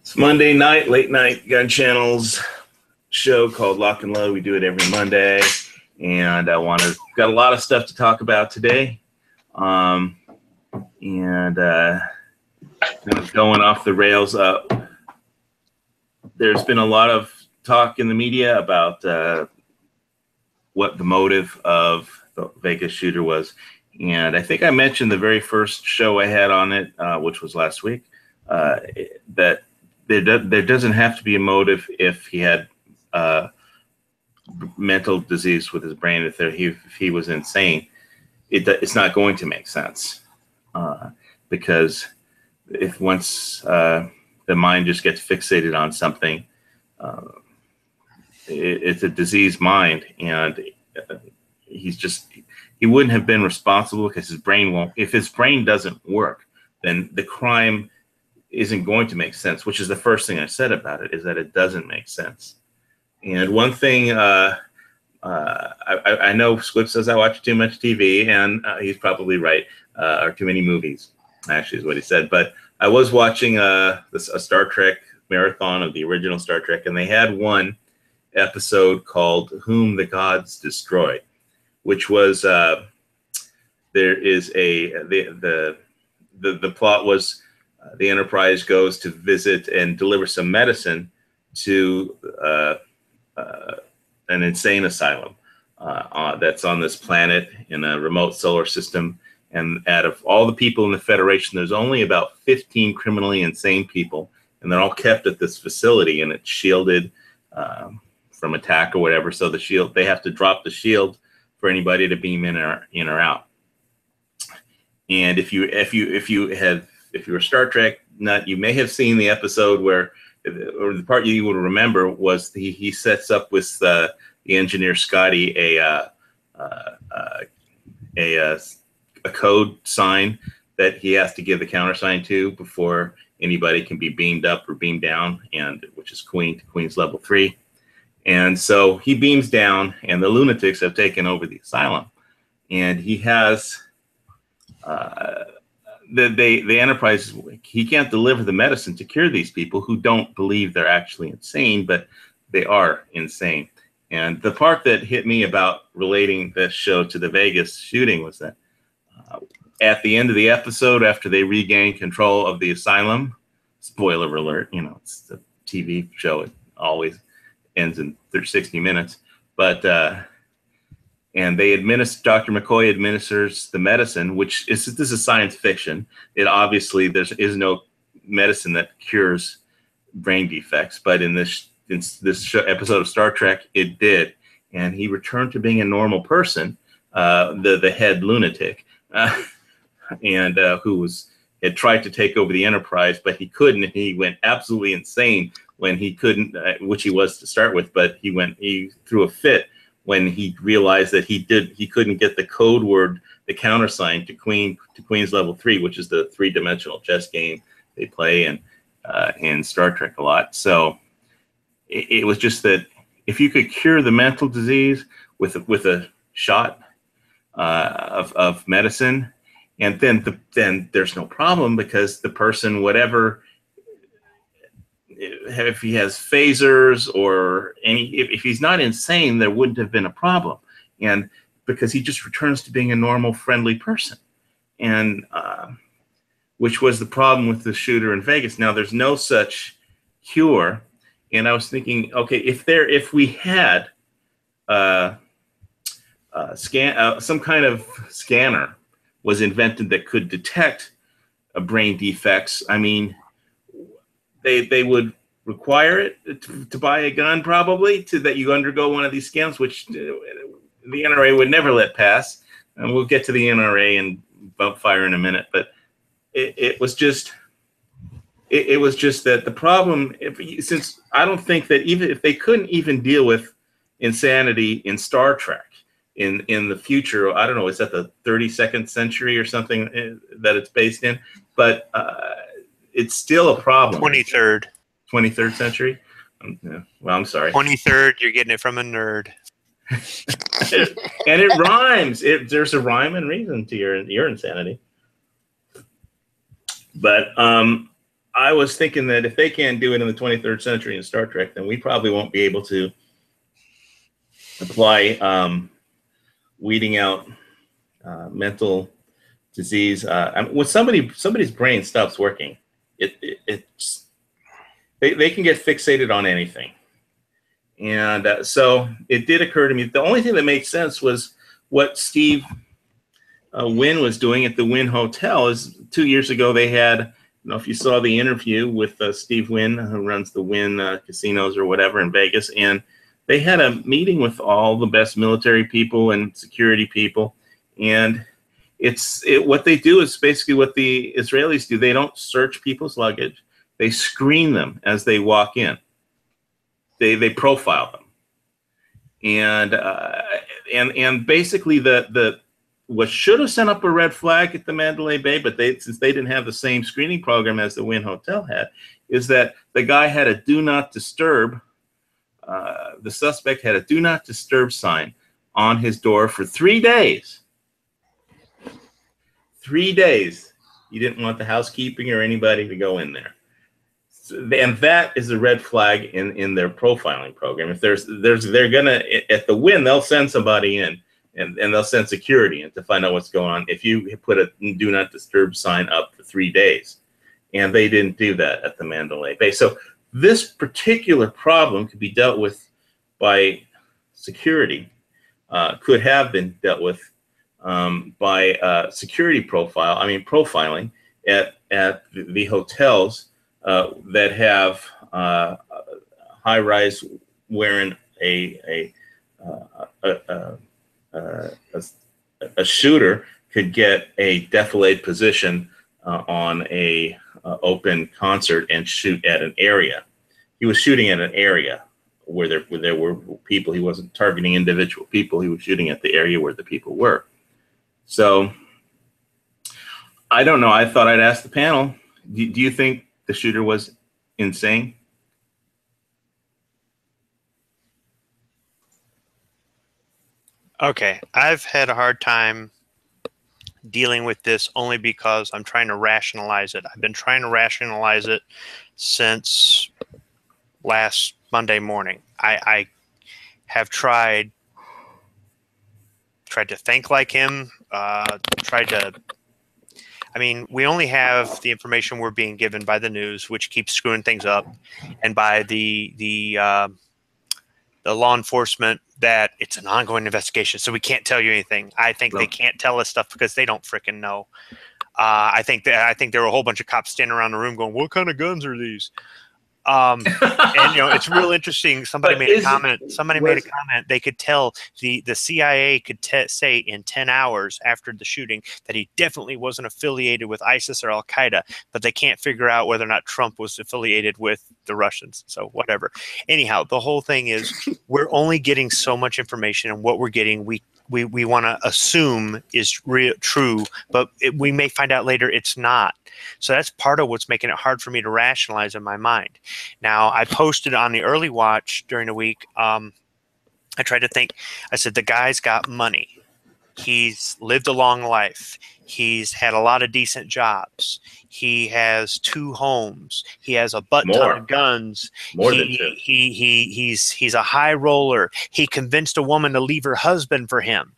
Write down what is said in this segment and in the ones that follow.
It's Monday night, late night gun channels show called Lock and Load. We do it every Monday, and got a lot of stuff to talk about today. And going off the rails. There's been a lot of talk in the media about what the motive of the Vegas shooter was. And I think I mentioned the very first show I had on it, which was last week, that there doesn't have to be a motive if he had mental disease with his brain. If he was insane, it's not going to make sense because if once the mind just gets fixated on something, it's a diseased mind, and he wouldn't have been responsible because his brain won't. If his brain doesn't work, then the crime isn't going to make sense, which is the first thing I said about it, is that it doesn't make sense. And one thing, I know Squib says I watch too much TV, and he's probably right, or too many movies, actually is what he said. But I was watching a Star Trek marathon of the original Star Trek, and they had one episode called Whom the Gods Destroy, which was, the plot was, the Enterprise goes to visit and deliver some medicine to an insane asylum that's on this planet in a remote solar system. And out of all the people in the Federation, there's only about 15 criminally insane people, and they're all kept at this facility, and it's shielded from attack or whatever. So they have to drop the shield for anybody to beam in or out. And if you're a Star Trek nut, you may have seen the episode or the part you would remember was he sets up with the engineer Scotty a code sign that he has to give the countersign to before anybody can be beamed up or beamed down, and which is Queen's level 3. And so he beams down, and the lunatics have taken over the asylum, and he has the Enterprise, he can't deliver the medicine to cure these people who don't believe they're actually insane, but they are insane. And the part that hit me about relating this show to the Vegas shooting was that at the end of the episode, after they regain control of the asylum, spoiler alert, it's a TV show, it always ends in 60 minutes, but and Dr. McCoy administers the medicine, which this is science fiction. It obviously, there is no medicine that cures brain defects, but in this episode of Star Trek, it did. And he returned to being a normal person, the head lunatic, and who had tried to take over the Enterprise, but he couldn't, and he went absolutely insane when he couldn't, which he was to start with, but he threw a fit when he realized that he couldn't get the code word, the countersign to Queen's level 3, which is the 3-dimensional chess game they play in Star Trek a lot. So it was just that if you could cure the mental disease with a shot of medicine, and then there's no problem, because the person, whatever, if he has phasers or if he's not insane, there wouldn't have been a problem. And because he just returns to being a normal, friendly person, and which was the problem with the shooter in Vegas. Now there's no such cure. And I was thinking, okay, if we had some kind of scanner was invented that could detect brain defects, I mean, they would require it to buy a gun, probably, that you undergo one of these scans, which the NRA would never let pass. And we'll get to the NRA and bump fire in a minute. But it was just that the problem, since I don't think that even if they couldn't even deal with insanity in Star Trek in the future, I don't know, is that the 32nd century or something that it's based in? But it's still a problem. 23rd century? Yeah. Well, I'm sorry. 23rd, you're getting it from a nerd. And it rhymes. There's a rhyme and reason to your insanity. But I was thinking that if they can't do it in the 23rd century in Star Trek, then we probably won't be able to apply weeding out mental disease. I mean, when somebody's brain stops working, it's they can get fixated on anything. And so it did occur to me. The only thing that made sense was what Steve Wynn was doing at the Wynn Hotel. Is 2 years ago they had, I don't know if you saw the interview with Steve Wynn, who runs the Wynn casinos or whatever in Vegas, and they had a meeting with all the best military people and security people, and what they do is basically what the Israelis do. They don't search people's luggage; they screen them as they walk in. They profile them, and basically the what should have sent up a red flag at the Mandalay Bay, but since they didn't have the same screening program as the Wynn Hotel had, is that the guy had a do not disturb. The suspect had a do not disturb sign on his door for 3 days. 3 days. He didn't want the housekeeping or anybody to go in there. And that is a red flag in their profiling program. If they're gonna, at the Wynn, they'll send somebody in and they'll send security in to find out what's going on if you put a do not disturb sign up for 3 days. And they didn't do that at the Mandalay Bay. So this particular problem could be dealt with by security, could have been dealt with by security profiling at the hotels that have high-rise, wherein a shooter could get a defilade position on a open concert and shoot at an area. He was shooting at an area where there were people. He wasn't targeting individual people. He was shooting at the area where the people were. So I don't know. I thought I'd ask the panel. Do you think the shooter was insane? Okay, I've had a hard time dealing with this only because I'm trying to rationalize it. I've been trying to rationalize it since last Monday morning. I have tried to think like him, I mean, we only have the information we're being given by the news, which keeps screwing things up, and by the law enforcement that it's an ongoing investigation, so we can't tell you anything. I think they can't tell us stuff because they don't freaking know. I think there were a whole bunch of cops standing around the room going, "What kind of guns are these?" And it's real interesting. Somebody made a comment. They could tell the CIA could say in 10 hours after the shooting that he definitely wasn't affiliated with ISIS or Al Qaeda, but they can't figure out whether or not Trump was affiliated with the Russians. So whatever. Anyhow, the whole thing is we're only getting so much information, and what we're getting, we want to assume is true, but we may find out later it's not. So that's part of what's making it hard for me to rationalize in my mind. Now, I posted on the early watch during the week. I tried to think. I said, the guy's got money. He's lived a long life. He's had a lot of decent jobs. He has 2 homes. He has a ton of guns. More than 2. He's a high roller. He convinced a woman to leave her husband for him.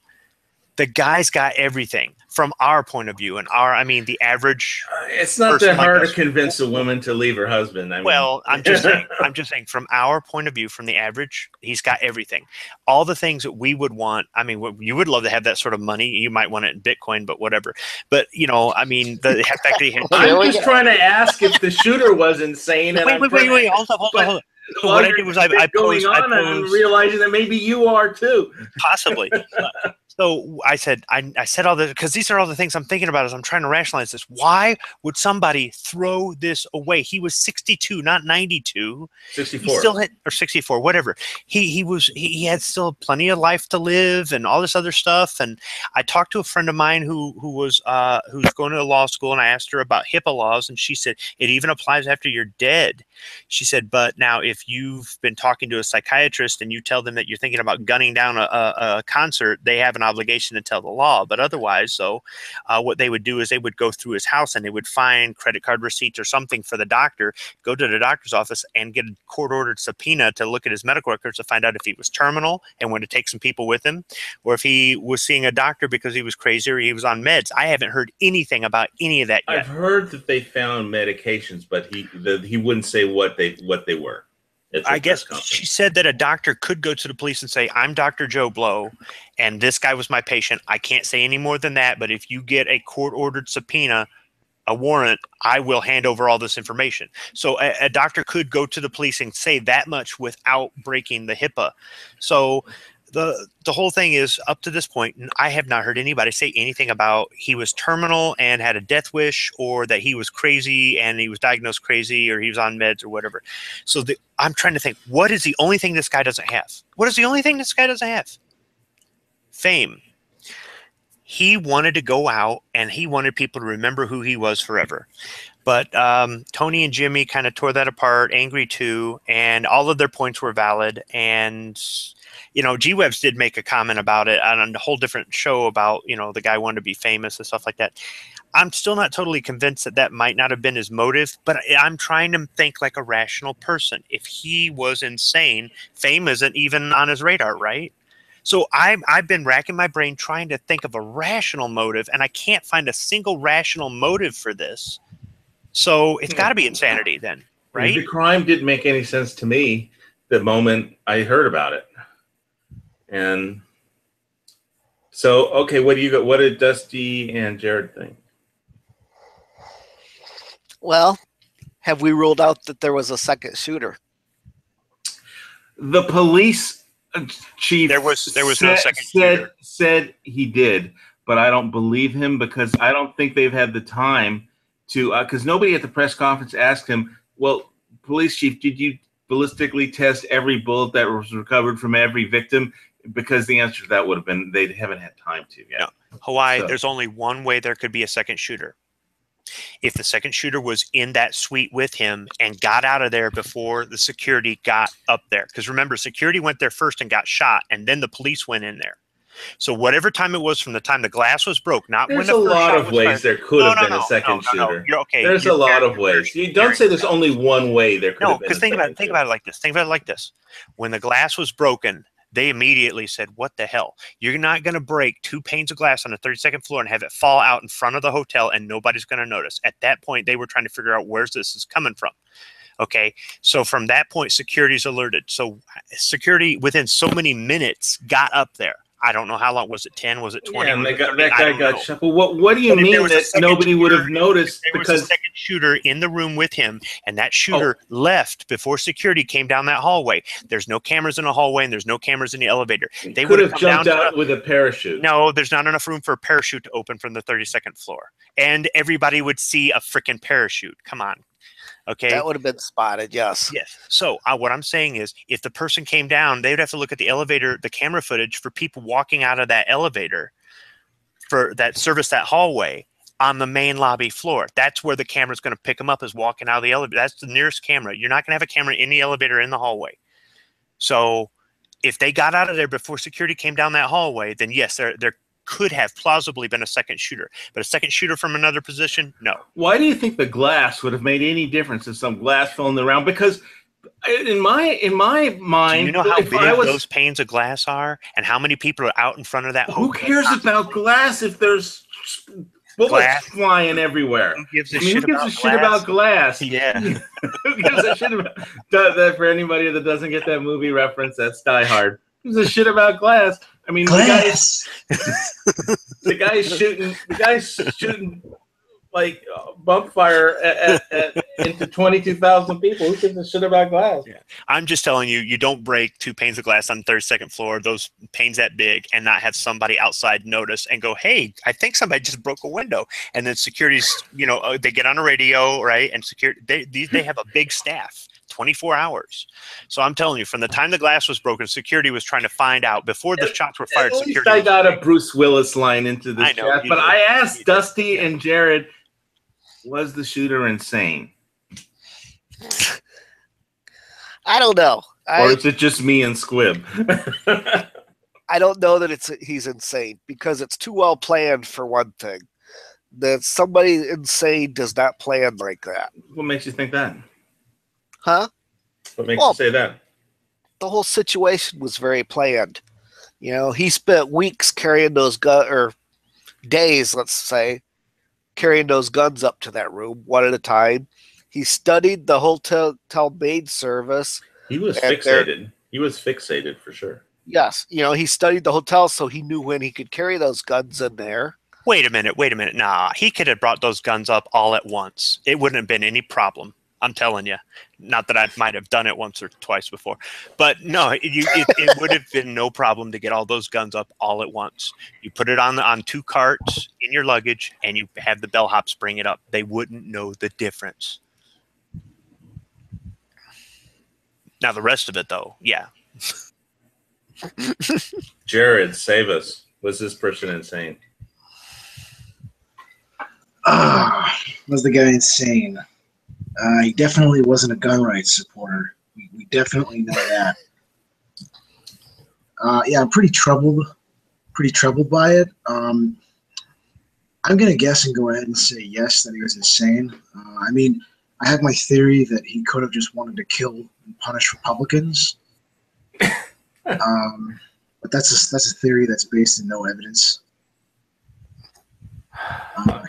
The guy's got everything from our point of view, and the average. It's not that hard to convince a woman to leave her husband. I'm just saying, from our point of view, from the average, he's got everything. All the things that we would want. You would love to have that sort of money. You might want it in Bitcoin, but whatever. But the fact that he had. I'm just trying to ask if the shooter was insane. Wait. Hold on. What I did was I posed. I'm realizing that maybe you are too. Possibly. So I said all this because these are all the things I'm thinking about as I'm trying to rationalize this. Why would somebody throw this away? He was 62, not 92. 64. He still had, or 64, whatever. He had still plenty of life to live and all this other stuff. And I talked to a friend of mine who's going to law school, and I asked her about HIPAA laws, and she said it even applies after you're dead. She said, but now if you've been talking to a psychiatrist and you tell them that you're thinking about gunning down a concert, they have an obligation to tell the law. But otherwise, so what they would do is they would go through his house and they would find credit card receipts or something for the doctor, go to the doctor's office and get a court-ordered subpoena to look at his medical records to find out if he was terminal and wanted to take some people with him, or if he was seeing a doctor because he was crazy or he was on meds. I haven't heard anything about any of that yet. I've heard that they found medications, but he wouldn't say what they were. I guess she said that a doctor could go to the police and say, I'm Dr. Joe Blow, and this guy was my patient. I can't say any more than that, but if you get a court-ordered subpoena, a warrant, I will hand over all this information. So a doctor could go to the police and say that much without breaking the HIPAA. So the whole thing is, up to this point, I have not heard anybody say anything about he was terminal and had a death wish, or that he was crazy and he was diagnosed crazy, or he was on meds or whatever. So I'm trying to think, what is the only thing this guy doesn't have? What is the only thing this guy doesn't have? Fame. He wanted to go out and he wanted people to remember who he was forever. But Tony and Jimmy kind of tore that apart, Angry too, and all of their points were valid. And G-Webs did make a comment about it on a whole different show about, the guy wanted to be famous and stuff like that. I'm still not totally convinced that might not have been his motive, but I'm trying to think like a rational person. If he was insane, fame isn't even on his radar, right? So I've been racking my brain trying to think of a rational motive, and I can't find a single rational motive for this. So it's got to be insanity then, right? The crime didn't make any sense to me the moment I heard about it. And so, okay, what do you got? What did Dusty and Jared think? Well, have we ruled out that there was a second shooter? The police chief there was no second shooter. Said he did, but I don't believe him, because I don't think they've had the time to, because nobody at the press conference asked him, well, police chief, did you ballistically test every bullet that was recovered from every victim? Because the answer to that would have been they haven't had time to yet. No. Hawaii, there's only one way there could be a second shooter. If the second shooter was in that suite with him and got out of there before the security got up there. Because remember, security went there first and got shot, and then the police went in there. So whatever time it was from the time the glass was broke, not when the first shot was fired. There's a lot of ways there could have been a second shooter. You're okay. There's a lot of ways. You don't say there's only one way there could have been. No, because think about it like this. Think about it like this. When the glass was broken, they immediately said, what the hell? You're not going to break 2 panes of glass on the 32nd floor and have it fall out in front of the hotel and nobody's going to notice. At that point, they were trying to figure out where's this is coming from. Okay, so from that point, security's alerted. So security within so many minutes got up there. I don't know how long. Was it 10? Was it 20? Yeah, and that guy got shot. Well, what do you mean that nobody would have noticed? There was a second shooter in the room with him, and that shooter left before security came down that hallway. There's no cameras in the hallway, and there's no cameras in the elevator. They could have jumped out with a parachute. No, there's not enough room for a parachute to open from the 32nd floor. And everybody would see a freaking parachute. Come on. Okay. That would have been spotted, yes. Yes. So what I'm saying is, if the person came down, they would have to look at the elevator, the camera footage for people walking out of that elevator for that service, that hallway on the main lobby floor. That's where the camera's going to pick them up, is walking out of the elevator. That's the nearest camera. You're not going to have a camera in the elevator in the hallway. So if they got out of there before security came down that hallway, then yes, there could have plausibly been a second shooter, but a second shooter from another position, no. Why do you think the glass would have made any difference if some glass fell in the round? Because in my mind, do you know how big those panes of glass are, and how many people are out in front of that? Who cares about glass if there's bullets flying everywhere? Who gives a shit about glass? Yeah. Who gives a shit about that? For anybody that doesn't get that movie reference, that's Die Hard. Who gives a shit about glass? I mean, the guy's shooting like bump fire into 22,000 people. Who gives a shit about glass? Yeah. I'm just telling you, you don't break 2 panes of glass on the 32nd floor, those panes that big, and not have somebody outside notice and go, hey, I think somebody just broke a window. And then security's, they get on a radio, right? And security, they have a big staff. 24 hours. So I'm telling you, from the time the glass was broken, security was trying to find out before the shots were fired. At least I got a Bruce Willis line into this chat, but I asked Dusty and Jared, was the shooter insane? I don't know. Or is it just me and Squib? I don't know that he's insane because it's too well planned for one thing. That somebody insane does not plan like that. What makes you think that? Huh? What makes you say that? The whole situation was very planned. You know, he spent weeks carrying those or days, let's say, carrying those guns up to that room one at a time. He studied the hotel maid service. He was fixated. He was fixated for sure. Yes, you know, he studied the hotel so he knew when he could carry those guns in there. Wait a minute. Nah, he could have brought those guns up all at once. It wouldn't have been any problem. I'm telling you. Not that I might have done it once or twice before. But no, it would have been no problem to get all those guns up all at once. You put it on 2 carts in your luggage, and you have the bellhops bring it up. They wouldn't know the difference. Now, the rest of it, though, yeah. Jared, save us. Was this person insane? Was the guy insane? He definitely wasn't a gun rights supporter. We definitely know that. Yeah, I'm pretty troubled by it. I'm gonna guess and go ahead and say yes, that he was insane. I mean, I have my theory that he could have just wanted to kill and punish Republicans. But that's a theory that's based in no evidence.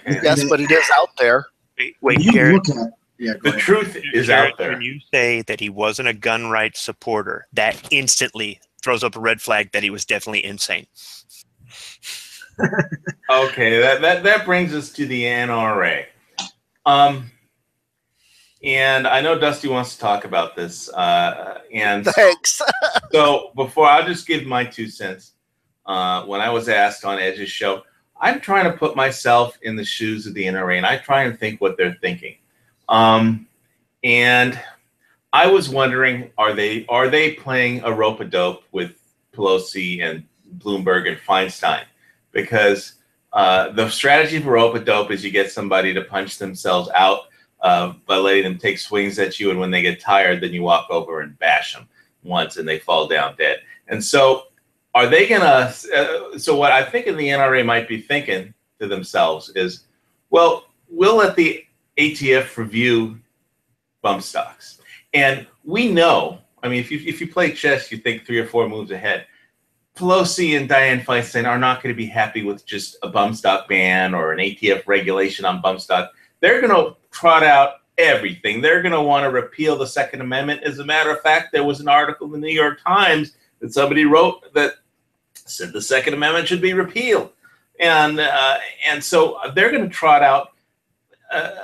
Yes, but it is out there. Wait, you Jared. look at The truth is Jared, out there. when you say that he wasn't a gun rights supporter, that instantly throws up a red flag that he was definitely insane. Okay, that brings us to the NRA. And I know Dusty wants to talk about this. And Thanks. so before, I'll just give my 2 cents. When I was asked on Edge's show, I'm trying to put myself in the shoes of the NRA, and I try and think what they're thinking. And I was wondering, are they playing a rope-a-dope with Pelosi and Bloomberg and Feinstein? Because the strategy for rope-a-dope is you get somebody to punch themselves out by letting them take swings at you, and when they get tired, then you walk over and bash them once, and they fall down dead. And so, are they gonna? So what I think the NRA might be thinking to themselves is, well, we'll let the ATF review bump stocks, and we know. I mean, if you play chess, you think 3 or 4 moves ahead. Pelosi and Dianne Feinstein are not going to be happy with just a bump stock ban or an ATF regulation on bump stock. They're going to trot out everything. They're going to want to repeal the Second Amendment. As a matter of fact, there was an article in the New York Times that somebody wrote that said the Second Amendment should be repealed. And so they're going to trot out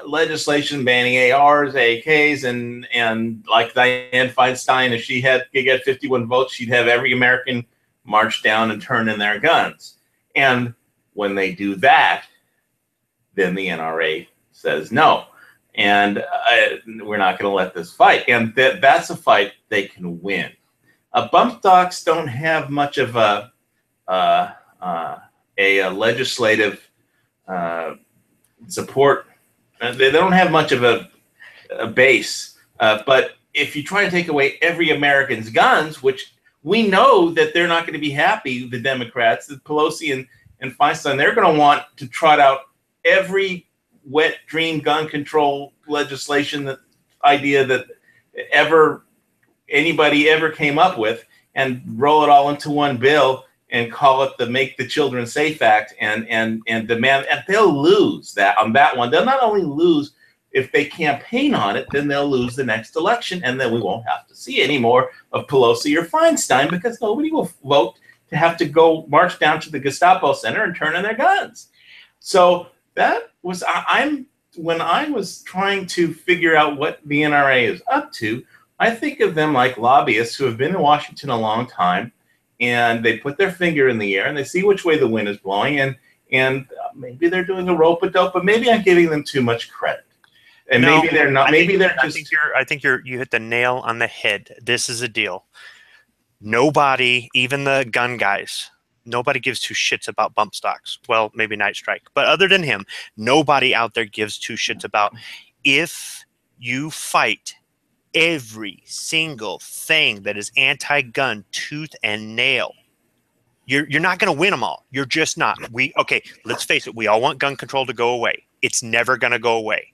legislation banning ARs, AKs, and like Dianne Feinstein, if she could get 51 votes, she'd have every American march down and turn in their guns. And when they do that, then the NRA says no, and we're not going to let this fight. And that's a fight they can win. Bump stocks don't have much of a legislative support. They don't have much of a base. But if you try to take away every American's guns, which we know that they're not going to be happy, the Democrats, the Pelosi and Feinstein, they're going to want to trot out every wet dream gun control legislation idea that anybody ever came up with, and roll it all into one bill and call it the Make the Children Safe Act, and demand, and they'll lose that on that one. They'll not only lose if they campaign on it, then they'll lose the next election, and then we won't have to see any more of Pelosi or Feinstein, because nobody will vote to have to go march down to the Gestapo Center and turn in their guns. So that was, when I was trying to figure out what the NRA is up to, I think of them like lobbyists who have been in Washington a long time, and they put their finger in the air and they see which way the wind is blowing, and maybe they're doing a rope-a-dope, but maybe I'm giving them too much credit. And no, maybe they're not. Maybe they're just. I think you hit the nail on the head. This is a deal. Nobody, even the gun guys, nobody gives 2 shits about bump stocks. Well, maybe Night Strike, but other than him, nobody out there gives 2 shits about if you fight every single thing that is anti-gun tooth and nail. You're not going to win them all. You're just not. Okay, let's face it. We all want gun control to go away. It's never going to go away.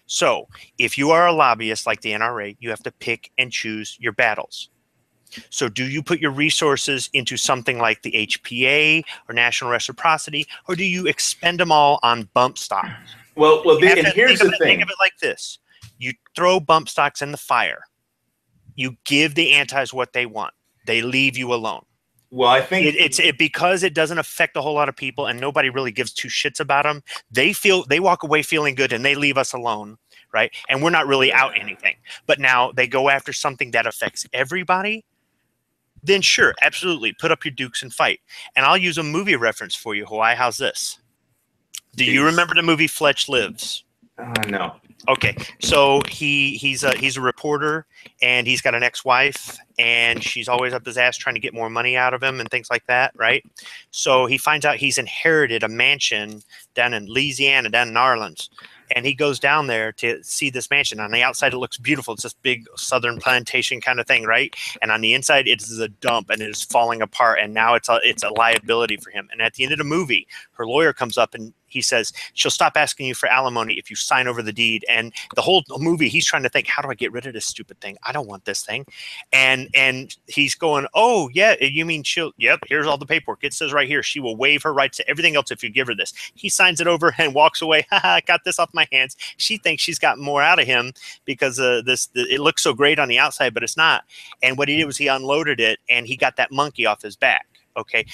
So if you are a lobbyist like the NRA, you have to pick and choose your battles. So do you put your resources into something like the HPA or National Reciprocity, or do you expend them all on bump stocks? Well, and here's the thing. Think of it like this. You throw bump stocks in the fire. You give the antis what they want. They leave you alone. Well, I think it's because it doesn't affect a whole lot of people and nobody really gives two shits about them. They walk away feeling good and they leave us alone, right? And we're not really out anything. But now they go after something that affects everybody. Then sure, absolutely, put up your dukes and fight. And I'll use a movie reference for you, Hawaii. How's this? Do you remember the movie Fletch Lives? No. Okay, so he's a reporter, and he's got an ex-wife, and she's always up his ass trying to get more money out of him and things like that, right? So he finds out he's inherited a mansion down in Louisiana, down in New Orleans, and he goes down there to see this mansion. On the outside, it looks beautiful. It's this big southern plantation kind of thing, right? And on the inside, it is a dump, and it is falling apart, and now it's a liability for him. And at the end of the movie, her lawyer comes up and he says, she'll stop asking you for alimony if you sign over the deed. And the whole movie, he's trying to think, how do I get rid of this stupid thing? I don't want this thing. And he's going, oh, yeah, you mean yep, here's all the paperwork. It says right here, she will waive her rights to everything else if you give her this. He signs it over and walks away. I got this off my hands. She thinks she's got more out of him because it looks so great on the outside, but it's not. And what he did was he unloaded it and he got that monkey off his back. Okay.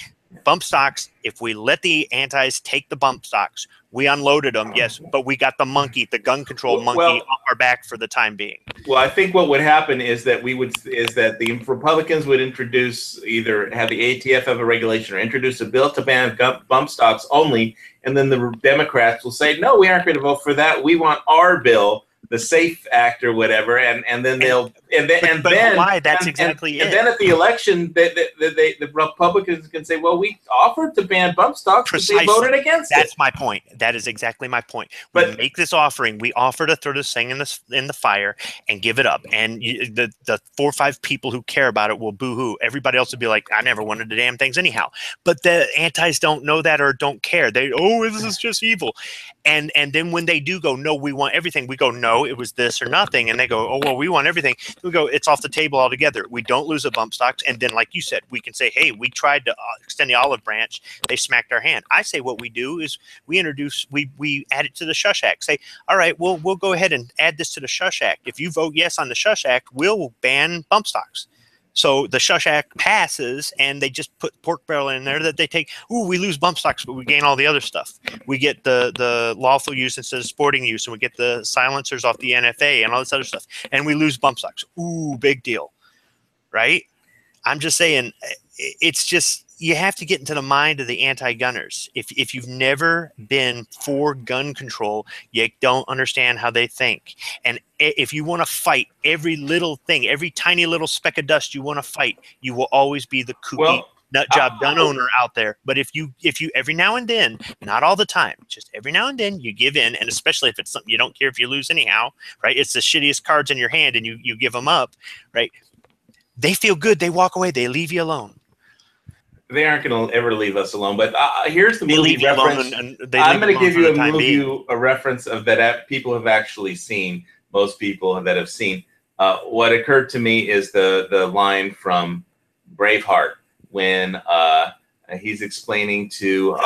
Bump stocks, if we let the antis take the bump stocks, we unloaded them, yes, but we got the monkey, the gun control monkey off our back for the time being. Well, I think what would happen is that the Republicans would either have the ATF have a regulation or introduce a bill to ban bump stocks only, and then the Democrats will say, no, we aren't going to vote for that. We want our bill, the SAFE Act or whatever, and then then at the election, the Republicans can say, well, we offered to ban bump stocks, but they voted against it. That's my point. That is exactly my point. We make this offering. We offer to throw this thing in the fire and give it up, and the 4 or 5 people who care about it will boo-hoo. Everybody else will be like, I never wanted the damn things anyhow. But the antis don't know that or don't care. This is just evil. And then when they do go, no, we want everything, we go, no, it was this or nothing. And they go, oh, well, we want everything. We go, it's off the table altogether. We don't lose the bump stocks. And then, like you said, we can say, hey, we tried to extend the olive branch. They smacked our hand. I say what we do is we add it to the Shush Act. Say, all right, we'll go ahead and add this to the Shush Act. If you vote yes on the Shush Act, we'll ban bump stocks. So the Shush Act passes, and they just put pork barrel in there that they take. Ooh, we lose bump stocks, but we gain all the other stuff. We get the lawful use instead of sporting use, and we get the silencers off the NFA and all this other stuff. And we lose bump stocks. Ooh, big deal, right? I'm just saying, it's just you have to get into the mind of the anti-gunners. If you've never been for gun control, you don't understand how they think. And if you want to fight every little thing, every tiny little speck of dust you want to fight, you will always be the kooky nut job gun owner out there. But if you every now and then, not all the time, just every now and then you give in, and especially if it's something you don't care if you lose anyhow, right? It's the shittiest cards in your hand and you give them up, right? They feel good. They walk away. They leave you alone. They aren't going to ever leave us alone. But here's the movie reference. I'm going to give you a reference of that people have actually seen. Most people that have seen. What occurred to me is the line from Braveheart when he's explaining to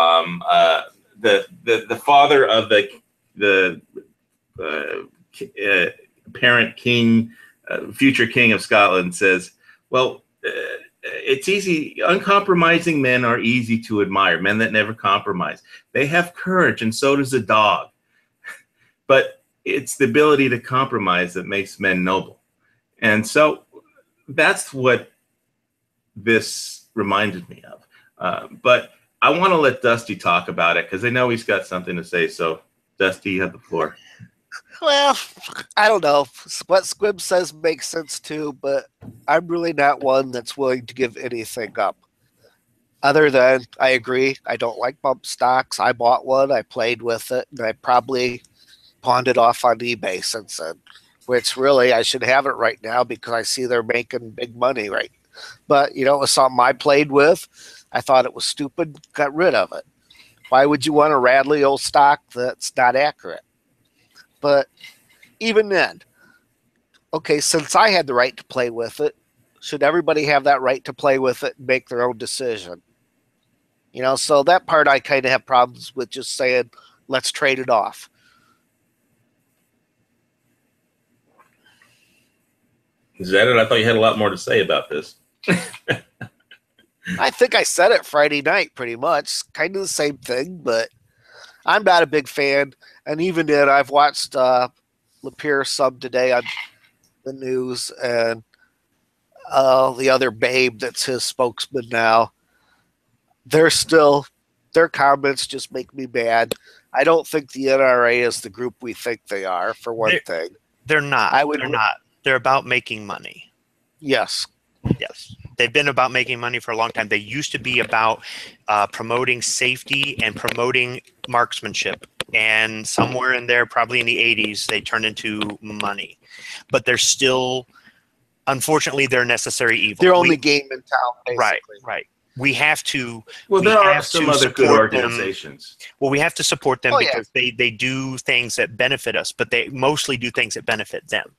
the father of the apparent king, future king of Scotland says, well. It's easy. Uncompromising men are easy to admire. Men that never compromise. They have courage, and so does a dog. But it's the ability to compromise that makes men noble. And so that's what this reminded me of. But I want to let Dusty talk about it because I know he's got something to say. So, Dusty, you have the floor. Well, I don't know. What Squib says makes sense too, but I'm really not one that's willing to give anything up. Other than, I agree, I don't like bump stocks. I bought one, I played with it, and I probably pawned it off on eBay since then. Which really, I should have it right now because I see they're making big money, right? But, it was something I played with. I thought it was stupid, got rid of it. Why would you want to rattly old stock that's not accurate? But even then, okay, since I had the right to play with it, should everybody have that right to play with it and make their own decision? You know, so that part I kind of have problems with, just saying, let's trade it off. Is that it? I thought you had a lot more to say about this. I think I said it Friday night pretty much. Kind of the same thing, but I'm not a big fan. And even then, I've watched Lapierre some today on the news, and the other babe that's his spokesman now. Their comments just make me mad. I don't think the NRA is the group we think they are, for one thing. They're not. They're not. They're about making money. Yes. Yes. They've been about making money for a long time. They used to be about promoting safety and promoting marksmanship. And somewhere in there, probably in the 80s, they turned into money. But they're still, unfortunately, they're necessary evil. They're only game in town, basically. Right. We have to. Well, there are some other good organizations. Well, we have to support them because they do things that benefit us, but they mostly do things that benefit them.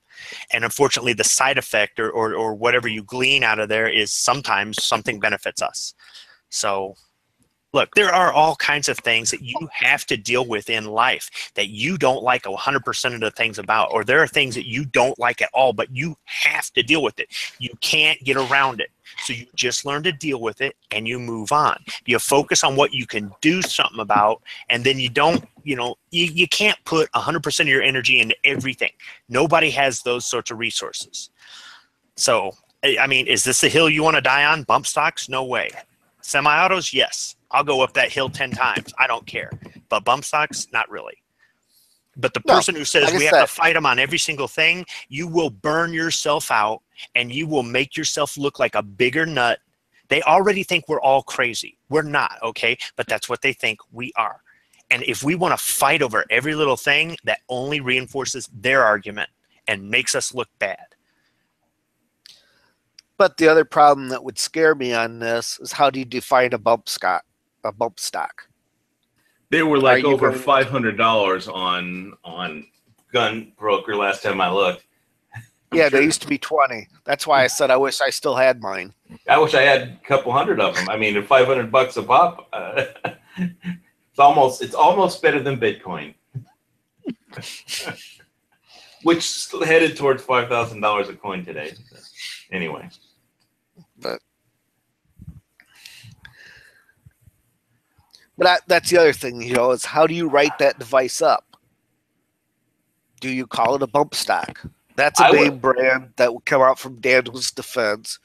And unfortunately, the side effect or whatever you glean out of there is sometimes something benefits us. So, look, there are all kinds of things that you have to deal with in life that you don't like 100% of the things about, or there are things that you don't like at all, but you have to deal with it. You can't get around it. So you just learn to deal with it and you move on. You focus on what you can do something about, and then you don't, you can't put 100% of your energy into everything. Nobody has those sorts of resources. So, I mean, is this a hill you want to die on? Bump stocks? No way. Semi-autos? Yes. I'll go up that hill 10 times. I don't care. But bump stocks? Not really. But the person who says we have to fight them on every single thing, you will burn yourself out and you will make yourself look like a bigger nut. They already think we're all crazy. We're not, okay? But that's what they think we are. And if we want to fight over every little thing, that only reinforces their argument and makes us look bad. But the other problem that would scare me on this is, how do you define a bump stock? They were like over $500 on Gun Broker last time I looked. Yeah, they used to be 20. That's why I said I wish I still had mine. I wish I had a couple hundred of them. I mean, at $500 a pop, it's almost better than Bitcoin, which headed towards $5,000 a coin today. Anyway, But that's the other thing, is how do you write that device up? Do you call it a bump stock? That's a name brand that would come out from Daniel's defense.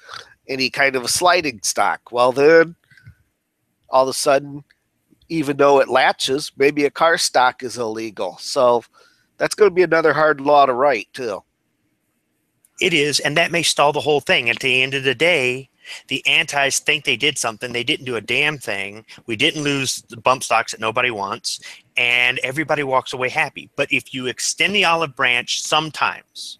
Any kind of a sliding stock. Well, then, all of a sudden, even though it latches, maybe a car stock is illegal. So that's going to be another hard law to write, too. It is, and that may stall the whole thing. At the end of the day, the antis think they did something. They didn't do a damn thing. We didn't lose the bump stocks that nobody wants, and everybody walks away happy. But if you extend the olive branch sometimes,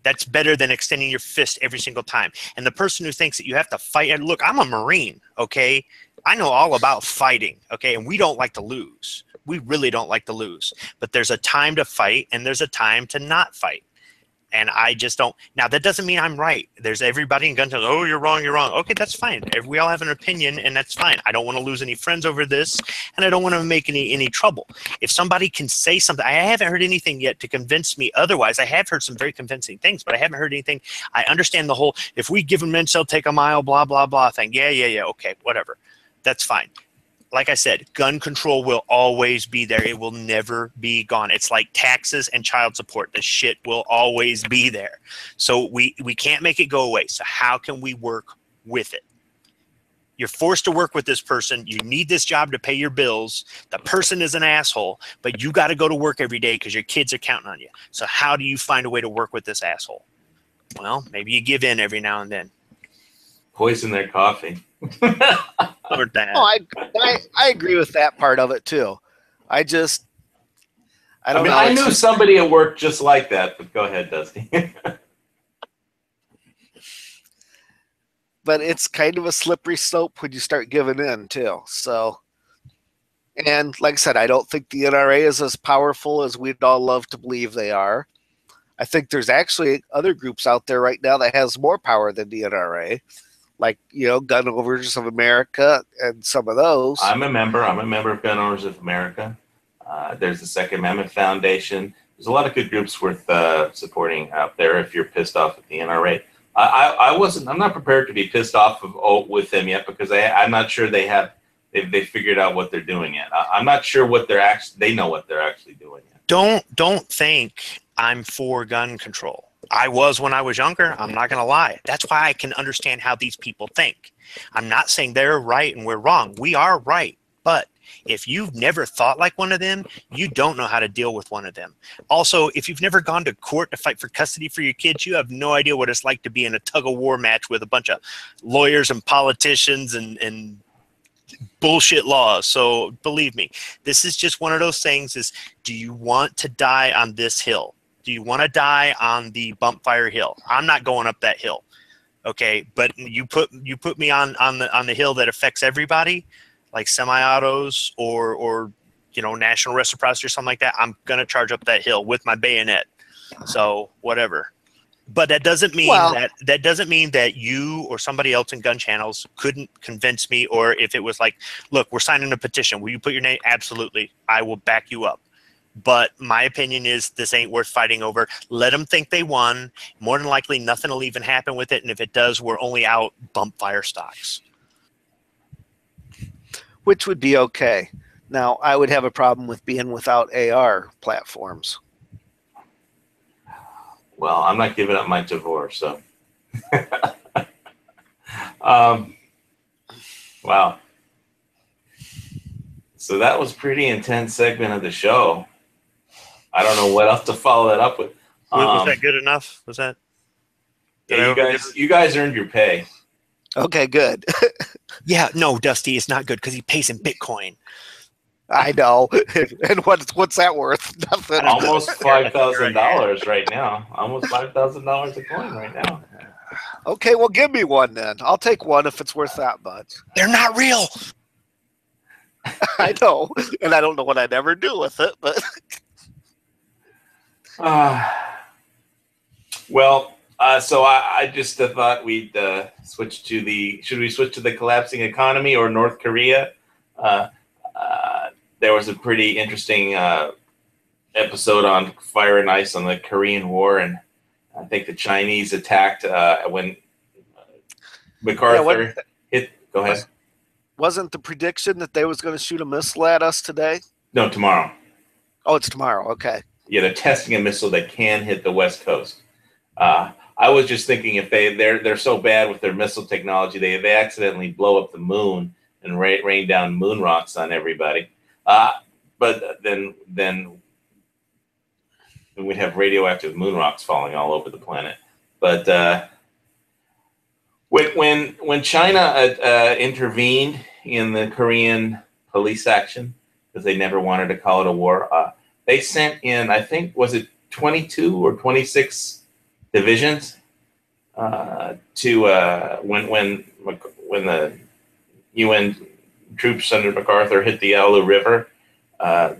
that's better than extending your fist every single time. And the person who thinks that you have to fight, and look, I'm a Marine, okay? I know all about fighting, okay? And we don't like to lose. We really don't like to lose. But there's a time to fight, and there's a time to not fight. And I just don't. Now, that doesn't mean I'm right. There's everybody in gun town, oh, you're wrong, you're wrong. Okay, that's fine. We all have an opinion, and that's fine. I don't want to lose any friends over this, and I don't want to make any trouble. If somebody can say something, I haven't heard anything yet to convince me otherwise. I have heard some very convincing things, but I haven't heard anything. I understand the whole, if we give them men shall take a mile, blah, blah, blah thing. Yeah, okay, whatever. That's fine. Like I said, gun control will always be there. It will never be gone. It's like taxes and child support. The shit will always be there. So we can't make it go away. So how can we work with it? You're forced to work with this person. You need this job to pay your bills. The person is an asshole, but you got to go to work every day because your kids are counting on you. So how do you find a way to work with this asshole? Well, maybe you give in every now and then. Poison their coffee. Or that. Oh, I agree with that part of it too. I don't know. I knew somebody at work just like that, but go ahead, Dusty. but it's kind of a slippery slope when you start giving in too. So, and like I said, I don't think the NRA is as powerful as we'd all love to believe they are. I think there's actually other groups out there right now that has more power than the NRA, like, you know, Gun Owners of America and some of those. I'm a member of Gun Owners of America. There's the Second Amendment Foundation. There's a lot of good groups worth supporting out there if you're pissed off at the NRA. I'm not prepared to be pissed off with them yet, because I'm not sure they've figured out what they're doing yet. I'm not sure what they know what they're actually doing yet. Don't think I'm for gun control. I was when I was younger. I'm not going to lie. That's why I can understand how these people think. I'm not saying they're right and we're wrong. We are right. But if you've never thought like one of them, you don't know how to deal with one of them. Also, if you've never gone to court to fight for custody for your kids, you have no idea what it's like to be in a tug-of-war match with a bunch of lawyers and politicians and bullshit laws. So believe me, this is just one of those things is, do you want to die on this hill? Do you want to die on the bump fire hill? I'm not going up that hill. Okay. But you put me on the hill that affects everybody, like semi-autos or, you know, national reciprocity or something like that. I'm going to charge up that hill with my bayonet. So whatever. But that doesn't mean that doesn't mean that you or somebody else in gun channels couldn't convince me, or if it was like, look, we're signing a petition. Will you put your name? Absolutely. I will back you up. But my opinion is this ain't worth fighting over. Let them think they won. More than likely, nothing will even happen with it. And if it does, we're only out bump fire stocks. Which would be okay. Now, I would have a problem with being without AR platforms. Well, I'm not giving up my Tavor, so. Wow. So that was pretty intense segment of the show. I don't know what else to follow that up with. Was that good enough? Was that? Yeah, you guys earned your pay. Okay, good. Yeah, no, Dusty, it's not good because he pays in Bitcoin. I know. And what's that worth? Nothing. Almost $5,000 right now. Almost $5,000 a coin right now. Okay, well, give me one then. I'll take one if it's worth that much. They're not real. I know, and I don't know what I'd ever do with it, but. So I just thought we'd switch to should we switch to the collapsing economy or North Korea? There was a pretty interesting episode on Fire and Ice on the Korean War, and I think the Chinese attacked when MacArthur hit. Go ahead. Wasn't the prediction that they was going to shoot a missile at us today? No, tomorrow. Oh, it's tomorrow. Okay. Yeah, they're testing a missile that can hit the West Coast. I was just thinking if they're so bad with their missile technology, they accidentally blow up the moon and rain down moon rocks on everybody. But then we'd have radioactive moon rocks falling all over the planet. But when China intervened in the Korean police action, because they never wanted to call it a war, they sent in, I think, was it 22 or 26 divisions to when the UN troops under MacArthur hit the Yalu River.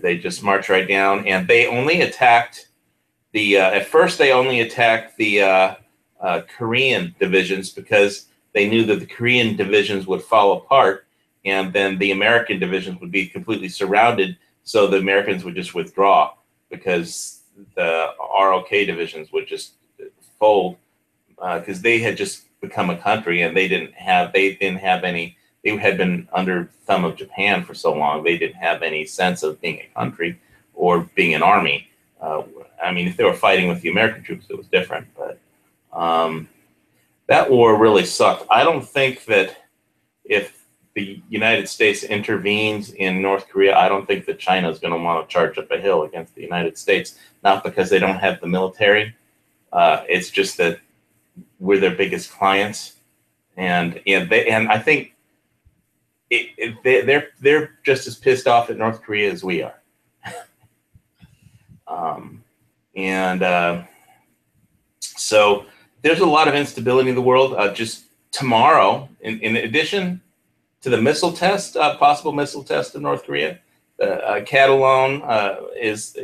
They just marched right down, and they only attacked at first they only attacked the Korean divisions because they knew that the Korean divisions would fall apart, and then the American divisions would be completely surrounded. So the Americans would just withdraw because the ROK divisions would just fold because they had just become a country and they didn't have any. They had been under thumb of Japan for so long. They didn't have any sense of being a country or being an army. I mean, if they were fighting with the American troops, it was different. But that war really sucked. I don't think that if the United States intervenes in North Korea, I don't think that China is going to want to charge up a hill against the United States. Not because they don't have the military. It's just that we're their biggest clients, and I think they're just as pissed off at North Korea as we are. So there's a lot of instability in the world. Just tomorrow, in addition to the missile test, possible missile test of North Korea, Catalonia is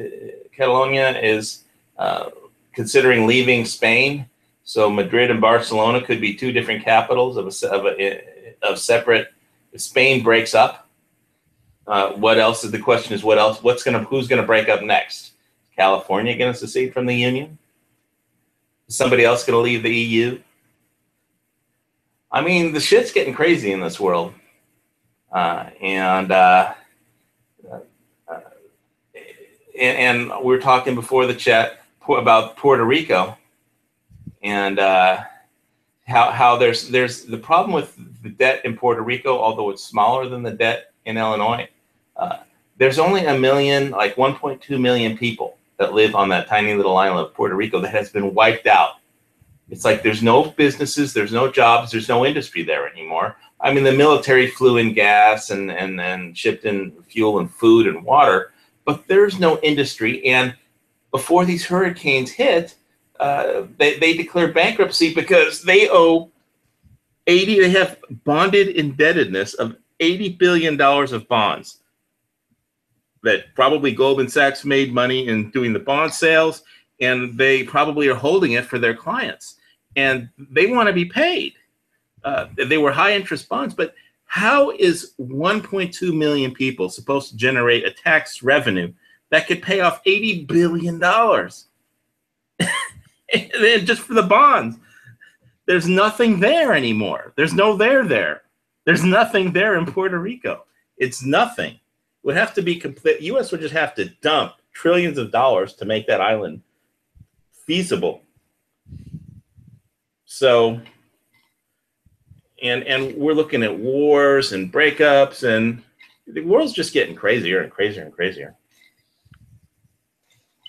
considering leaving Spain. So Madrid and Barcelona could be two different capitals of separate. If Spain breaks up, what else is the question? Is what else? Who's gonna break up next? California going to secede from the Union? Is somebody else going to leave the EU? I mean, the shit's getting crazy in this world, and we were talking before the chat about Puerto Rico, and how there's the problem with the debt in Puerto Rico, although it's smaller than the debt in Illinois. There's only 1.2 million people that live on that tiny little island of Puerto Rico that has been wiped out. It's like there's no businesses, there's no jobs, there's no industry there anymore. I mean, the military flew in gas and shipped in fuel and food and water, but there's no industry. And before these hurricanes hit, they declared bankruptcy because they have bonded indebtedness of $80 billion of bonds that probably Goldman Sachs made money in doing the bond sales, and they probably are holding it for their clients. And they want to be paid. They were high interest bonds, but how is 1.2 million people supposed to generate a tax revenue that could pay off $80 billion? And then just for the bonds, there's nothing there anymore. There's no there. There's nothing there in Puerto Rico. It's nothing. It would have to be complete. U.S. would just have to dump trillions of dollars to make that island feasible. So, and we're looking at wars and breakups, and the world's just getting crazier and crazier and crazier.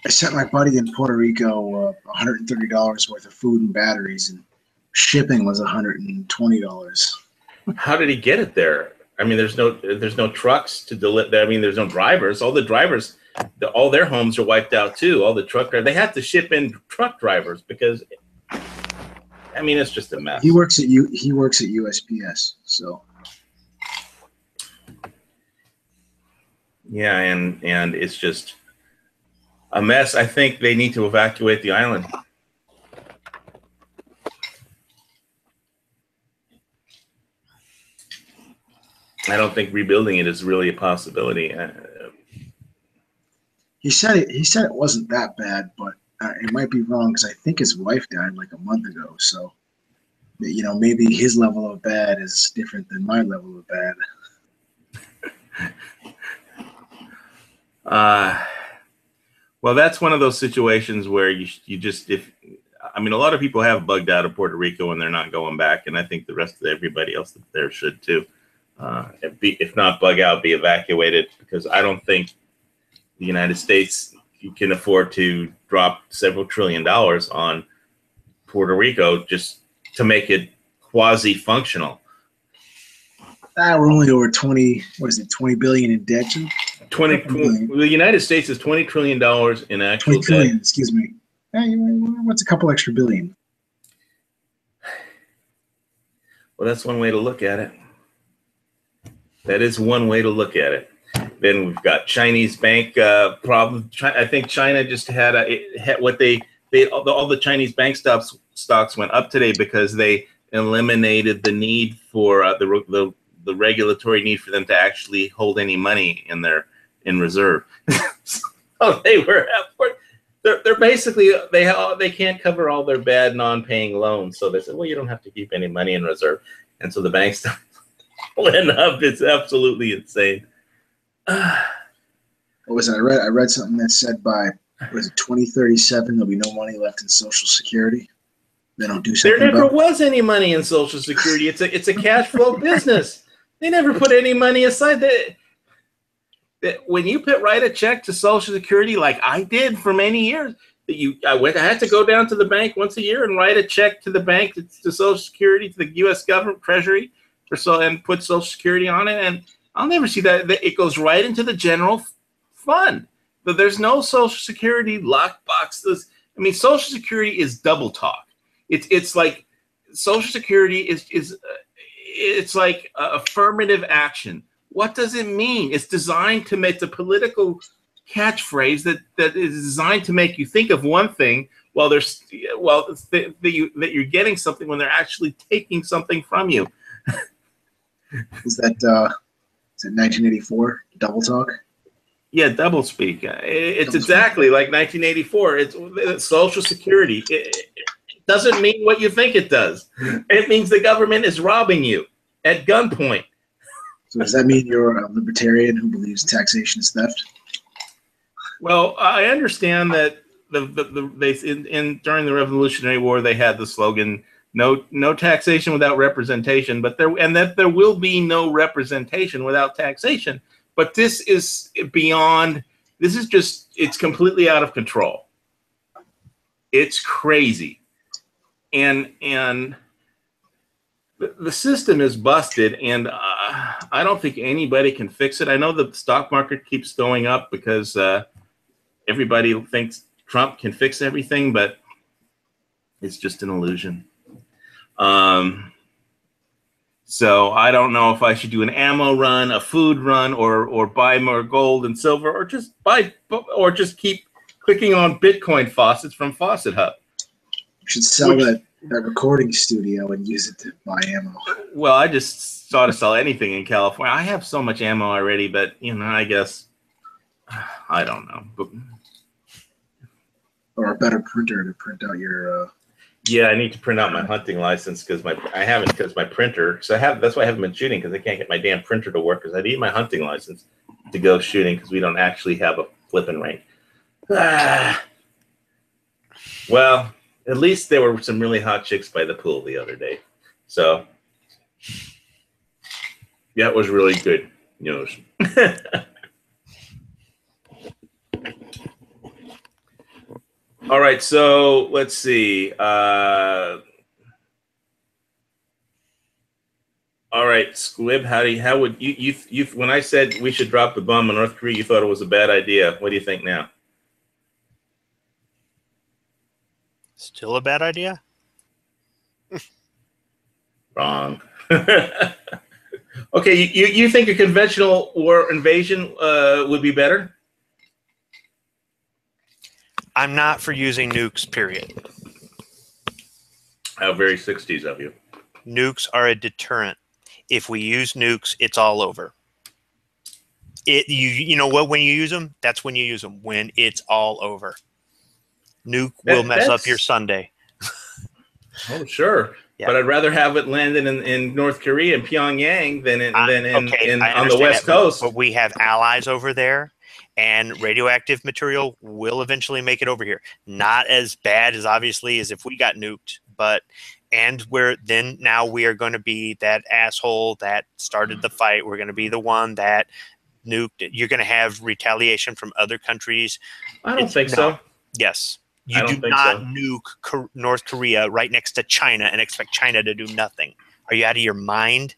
I sent my buddy in Puerto Rico $130 worth of food and batteries, and shipping was $120. How did he get it there? I mean, there's no trucks to deliver. I mean, there's no drivers. All the drivers, all their homes are wiped out too. All the truck drivers, they have to ship in truck drivers because, I mean, it's just a mess. He works at USPS, so. Yeah, and it's just a mess. I think they need to evacuate the island. I don't think rebuilding it is really a possibility. He said it wasn't that bad, but it might be wrong because I think his wife died like a month ago. So, maybe his level of bad is different than my level of bad. Well, that's one of those situations where you just, a lot of people have bugged out of Puerto Rico and they're not going back, and I think the rest of everybody else there should too. If not bug out, be evacuated, because I don't think the United States can afford to drop several $1 trillion on Puerto Rico just to make it quasi-functional. We're only over 20 billion in debt. The United States is $20 trillion in actual 20 trillion, debt. excuse me. What's a couple extra billion? Well, that's one way to look at it. That is one way to look at it. Then we've got Chinese bank problem. I think China just had all the Chinese bank stocks went up today because they eliminated the need for the regulatory need for them to actually hold any money in reserve. So they're basically they can't cover all their bad non-paying loans. So they said, well, you don't have to keep any money in reserve, and so the banks went up. It's absolutely insane. What was it? I read something that said by 2037 there'll be no money left in Social Security. They don't do something. There never was any money in Social Security. It's a cash flow business. They never put any money aside. When you write a check to Social Security, like I did for many years, I had to go down to the bank once a year and write a check to the bank, to Social Security, to the U.S. government Treasury, and put Social Security on it. And I'll never see that. It goes right into the general fund. But there's no Social Security lockbox. Social Security is double talk. It's like Social Security is it's like affirmative action. What does it mean? It's designed to make the political catchphrase that is designed to make you think of one thing while that you're getting something when they're actually taking something from you. Is that 1984 double talk? Yeah, double speak. It's exactly like 1984. It's Social Security. It doesn't mean what you think it does. It means the government is robbing you at gunpoint. So does that mean you're a libertarian who believes taxation is theft? Well, I understand that during the Revolutionary War they had the slogan no taxation without representation, but there will be no representation without taxation. But this is beyond. This is just. It's completely out of control. It's crazy, and the system is busted, and I don't think anybody can fix it. I know the stock market keeps going up because everybody thinks Trump can fix everything, but it's just an illusion. So I don't know if I should do an ammo run, a food run, or buy more gold and silver, or just keep clicking on Bitcoin faucets from Faucet Hub. You should sell that recording studio and use it to buy ammo. Well, I just sought to sell anything in California. I have so much ammo already, but I guess I don't know. But, or a better printer to print out your. Yeah, I need to print out my hunting license because my printer. So that's why I haven't been shooting, because I can't get my damn printer to work, because I need my hunting license to go shooting, because we don't actually have a flipping range. Well, at least there were some really hot chicks by the pool the other day, so yeah, it was really good news. All right, so let's see. All right, Squib, how would you when I said we should drop the bomb on North Korea, you thought it was a bad idea. What do you think now? Still a bad idea? Wrong. Okay, you think a conventional war invasion would be better? I'm not for using nukes, period. How very 60s of you. Nukes are a deterrent. If we use nukes, it's all over. You know what? When you use them, that's when you use them. When it's all over. Nuke will mess up your Sunday. Oh, sure. Yeah. But I'd rather have it landed in North Korea and Pyongyang than on the West Coast. But we have allies over there, and radioactive material will eventually make it over here. Not as bad as obviously as if we got nuked, but now we are going to be that asshole that started the fight. We're going to be the one that nuked it. You're going to have retaliation from other countries. I don't think so. Yes. You do not nuke North Korea right next to China and expect China to do nothing. Are you out of your mind?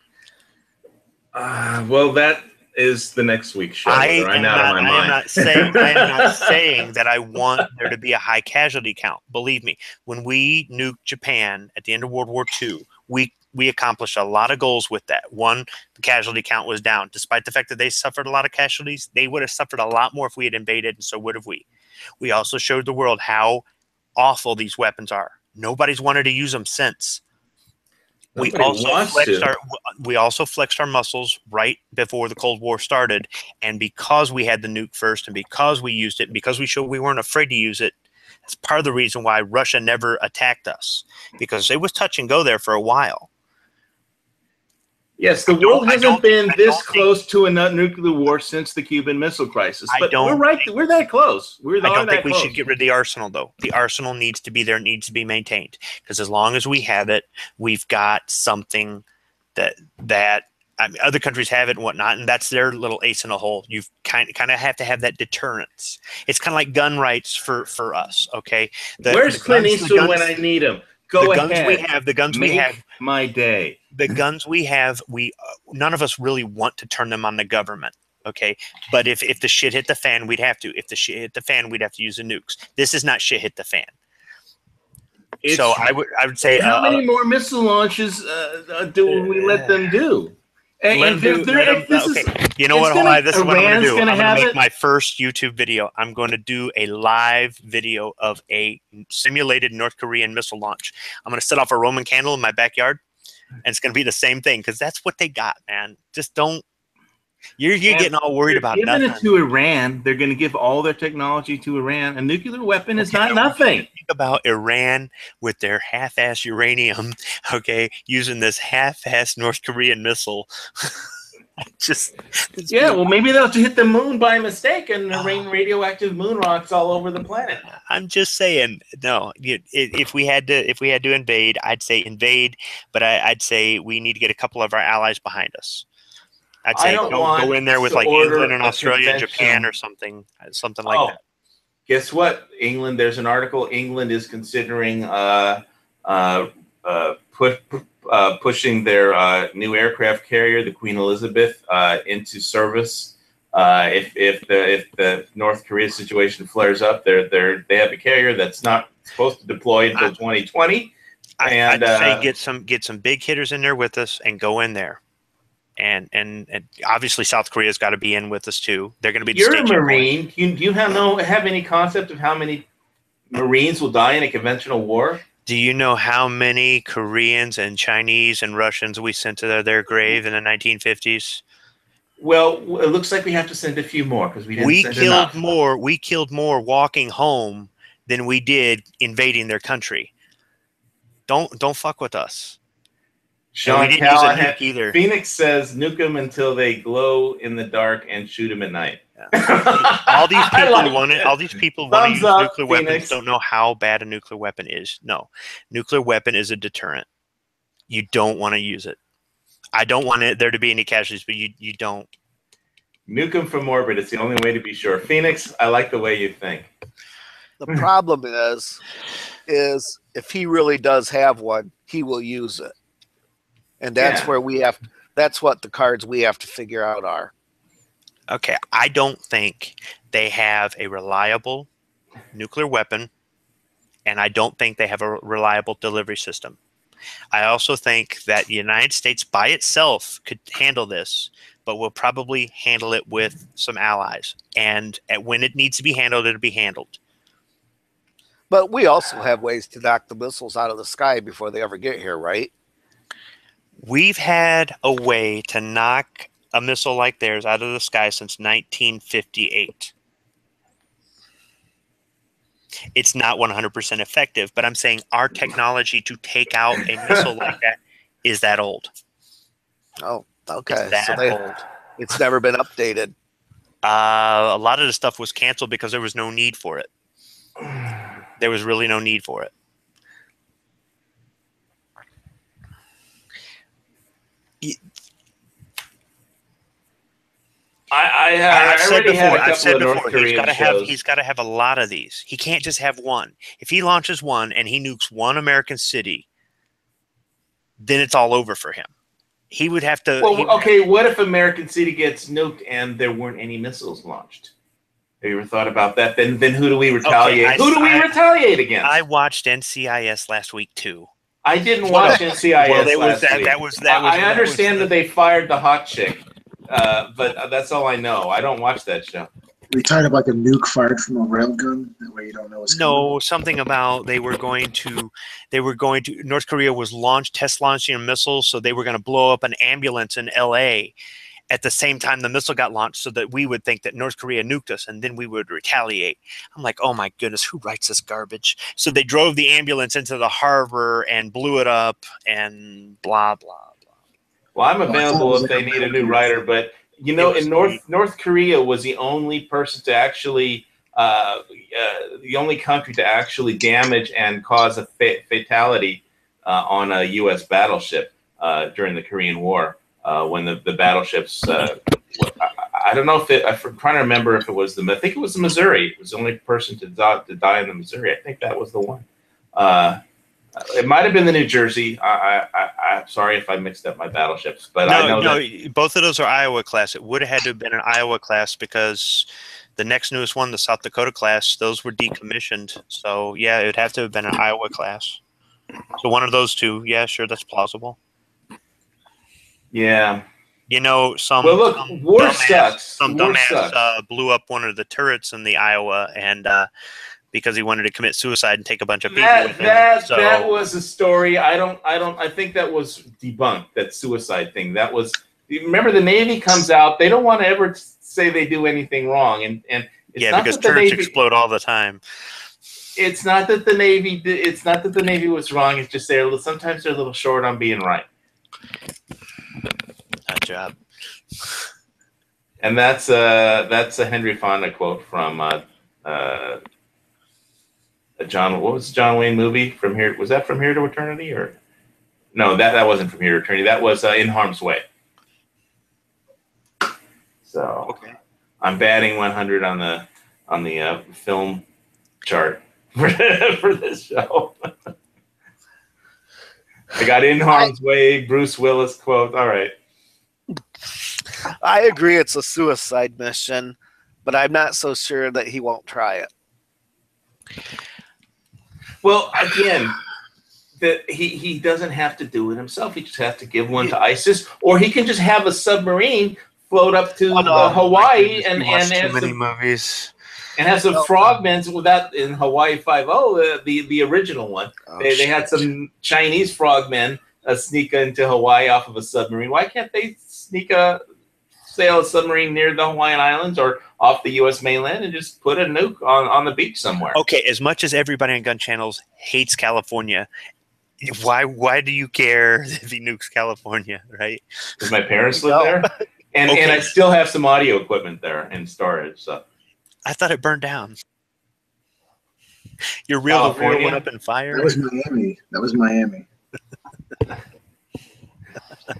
Well, that is the next week's show. I am not saying that I want there to be a high casualty count. Believe me, when we nuked Japan at the end of World War II, we accomplished a lot of goals with that. One, the casualty count was down. Despite the fact that they suffered a lot of casualties, they would have suffered a lot more if we had invaded, and so would have we. We also showed the world how awful these weapons are. Nobody's wanted to use them since. We also flexed our muscles right before the Cold War started, and because we had the nuke first, and because we used it, and because we showed we weren't afraid to use it, that's part of the reason why Russia never attacked us, because it was touch and go there for a while. Yes, the world hasn't been this close to a nuclear war since the Cuban Missile Crisis. But we're right. We're that close. I don't think we should get rid of the arsenal, though. The arsenal needs to be there. It needs to be maintained. Because as long as we have it, we've got something that other countries have it and whatnot, and that's their little ace in the hole. You kind of have to have that deterrence. It's kind of like gun rights for us. Okay. Where's Clint Eastwood when I need him? The guns we have. My day. The guns we have, none of us really want to turn them on the government, okay? But if the shit hit the fan, we'd have to. If the shit hit the fan, we'd have to use the nukes. This is not shit hit the fan. So I would say how many more missile launches do we let them do? And you know what? This is what I'm going to do. I'm going to make it. my first YouTube video. I'm going to do a live video of a simulated North Korean missile launch. I'm going to set off a Roman candle in my backyard, and it's going to be the same thing because that's what they got, man. Just don't. You're getting all worried about nothing. Giving it to Iran, they're going to give all their technology to Iran. A nuclear weapon is not nothing. Think about Iran with their half-ass uranium, okay, using this half-ass North Korean missile. Well, maybe they'll hit the moon by mistake and rain radioactive moon rocks all over the planet. I'm just saying, no. If we had to invade, I'd say invade, but I'd say we need to get a couple of our allies behind us. I'd say don't go in there with like England and Australia and Japan or something like that. Guess what? England. There's an article. England is considering pushing their new aircraft carrier, the Queen Elizabeth, into service. If the North Korea situation flares up, they have a carrier that's not supposed to deploy until 2020. I'd say get some big hitters in there with us and go in there. And obviously South Korea's got to be in with us too. They're going to be. You're a Marine. Do you have any concept of how many Marines will die in a conventional war? Do you know how many Koreans and Chinese and Russians we sent to their grave in the 1950s? Well, it looks like we have to send a few more because we killed more. We killed more walking home than we did invading their country. Don't fuck with us. Sean Callahan, Phoenix says nuke them until they glow in the dark and shoot them at night. Yeah. All these people want to use nuclear weapons don't know how bad a nuclear weapon is. No, nuclear weapon is a deterrent. You don't want to use it. I don't want there to be any casualties, but you don't. Nuke them from orbit. It's the only way to be sure. Phoenix, I like the way you think. The problem is if he really does have one, he will use it. And that's where that's what the cards we have to figure out are. Okay, I don't think they have a reliable nuclear weapon, and I don't think they have a reliable delivery system. I also think that the United States by itself could handle this, but will probably handle it with some allies. And when it needs to be handled, it'll be handled. But we also have ways to knock the missiles out of the sky before they ever get here, right? We've had a way to knock a missile like theirs out of the sky since 1958. It's not 100% effective, but I'm saying our technology to take out a missile like that is that old. Oh, okay. It's never been updated. A lot of the stuff was canceled because there was no need for it. There was really no need for it. I've said before, he's got to have a lot of these. He can't just have one. If he launches one and he nukes one American city, then it's all over for him. He would have to. Well, okay. What if American city gets nuked and there weren't any missiles launched? Have you ever thought about that? Then who do we retaliate? Okay, who do we retaliate against? I watched NCIS last week too. I didn't watch NCIS last week. I understand that they fired the hot chick. But that's all I know. I don't watch that show. We talking about the nuke fired from a railgun. That way you don't know what's coming. Something about North Korea was test launching a missile, so they were going to blow up an ambulance in LA at the same time the missile got launched, so that we would think that North Korea nuked us and then we would retaliate. I'm like, oh my goodness, who writes this garbage? So they drove the ambulance into the harbor and blew it up and blah blah. Well, I'm available if they need a new writer, but in North Korea was the only person to actually, the only country to actually damage and cause a fatality on a U.S. battleship during the Korean War when the battleships. I don't know I'm trying to remember if it was I think it was the Missouri. It was the only person to die in the Missouri. I think that was the one. It might have been the New Jersey. I'm sorry if I mixed up my battleships, but I know that both of those are Iowa class. It would have had to have been an Iowa class because the next newest one, the South Dakota class, those were decommissioned. So yeah, it would have to have been an Iowa class. So one of those two, yeah, sure, that's plausible. Yeah. You know, some Well, look, some war dumbass, sucks. some War dumbass sucks. blew up one of the turrets in the Iowa, and because he wanted to commit suicide and take a bunch of people That with him. that So that was a story. I think that was debunked. That suicide thing. That was. Remember, the Navy comes out. They don't want to ever say they do anything wrong, and it's yeah, not because that the turrets Navy. explode all the time. It's not that the Navy. It's not that the Navy was wrong. It's just sometimes they're a little short on being right. That job. And that's a Henry Fonda quote from John. What was the John Wayne movie? From Here, was that From Here to Eternity, or no? That wasn't From Here to Eternity. That was In Harm's Way. So Okay. I'm batting 100 on the film chart for this show. I got In Harm's Way, Bruce Willis quote. All right. I agree it's a suicide mission, but I'm not so sure that he won't try it. Well, again, that he doesn't have to do it himself. He just has to give one to ISIS, or he can just have a submarine float up to Hawaii and too many movies. And have some frogmen with that in Hawaii Five-0, the original one. They had some Chinese frogmen sneak into Hawaii off of a submarine. Why can't they sail a submarine near the Hawaiian Islands or off the U.S. mainland and just put a nuke on the beach somewhere? Okay, as much as everybody on gun channels hates California, why do you care if he nukes California, right? Because my parents live there, and I still have some audio equipment there in storage. So I thought it burned down. Your reel went up in fire. That was Miami.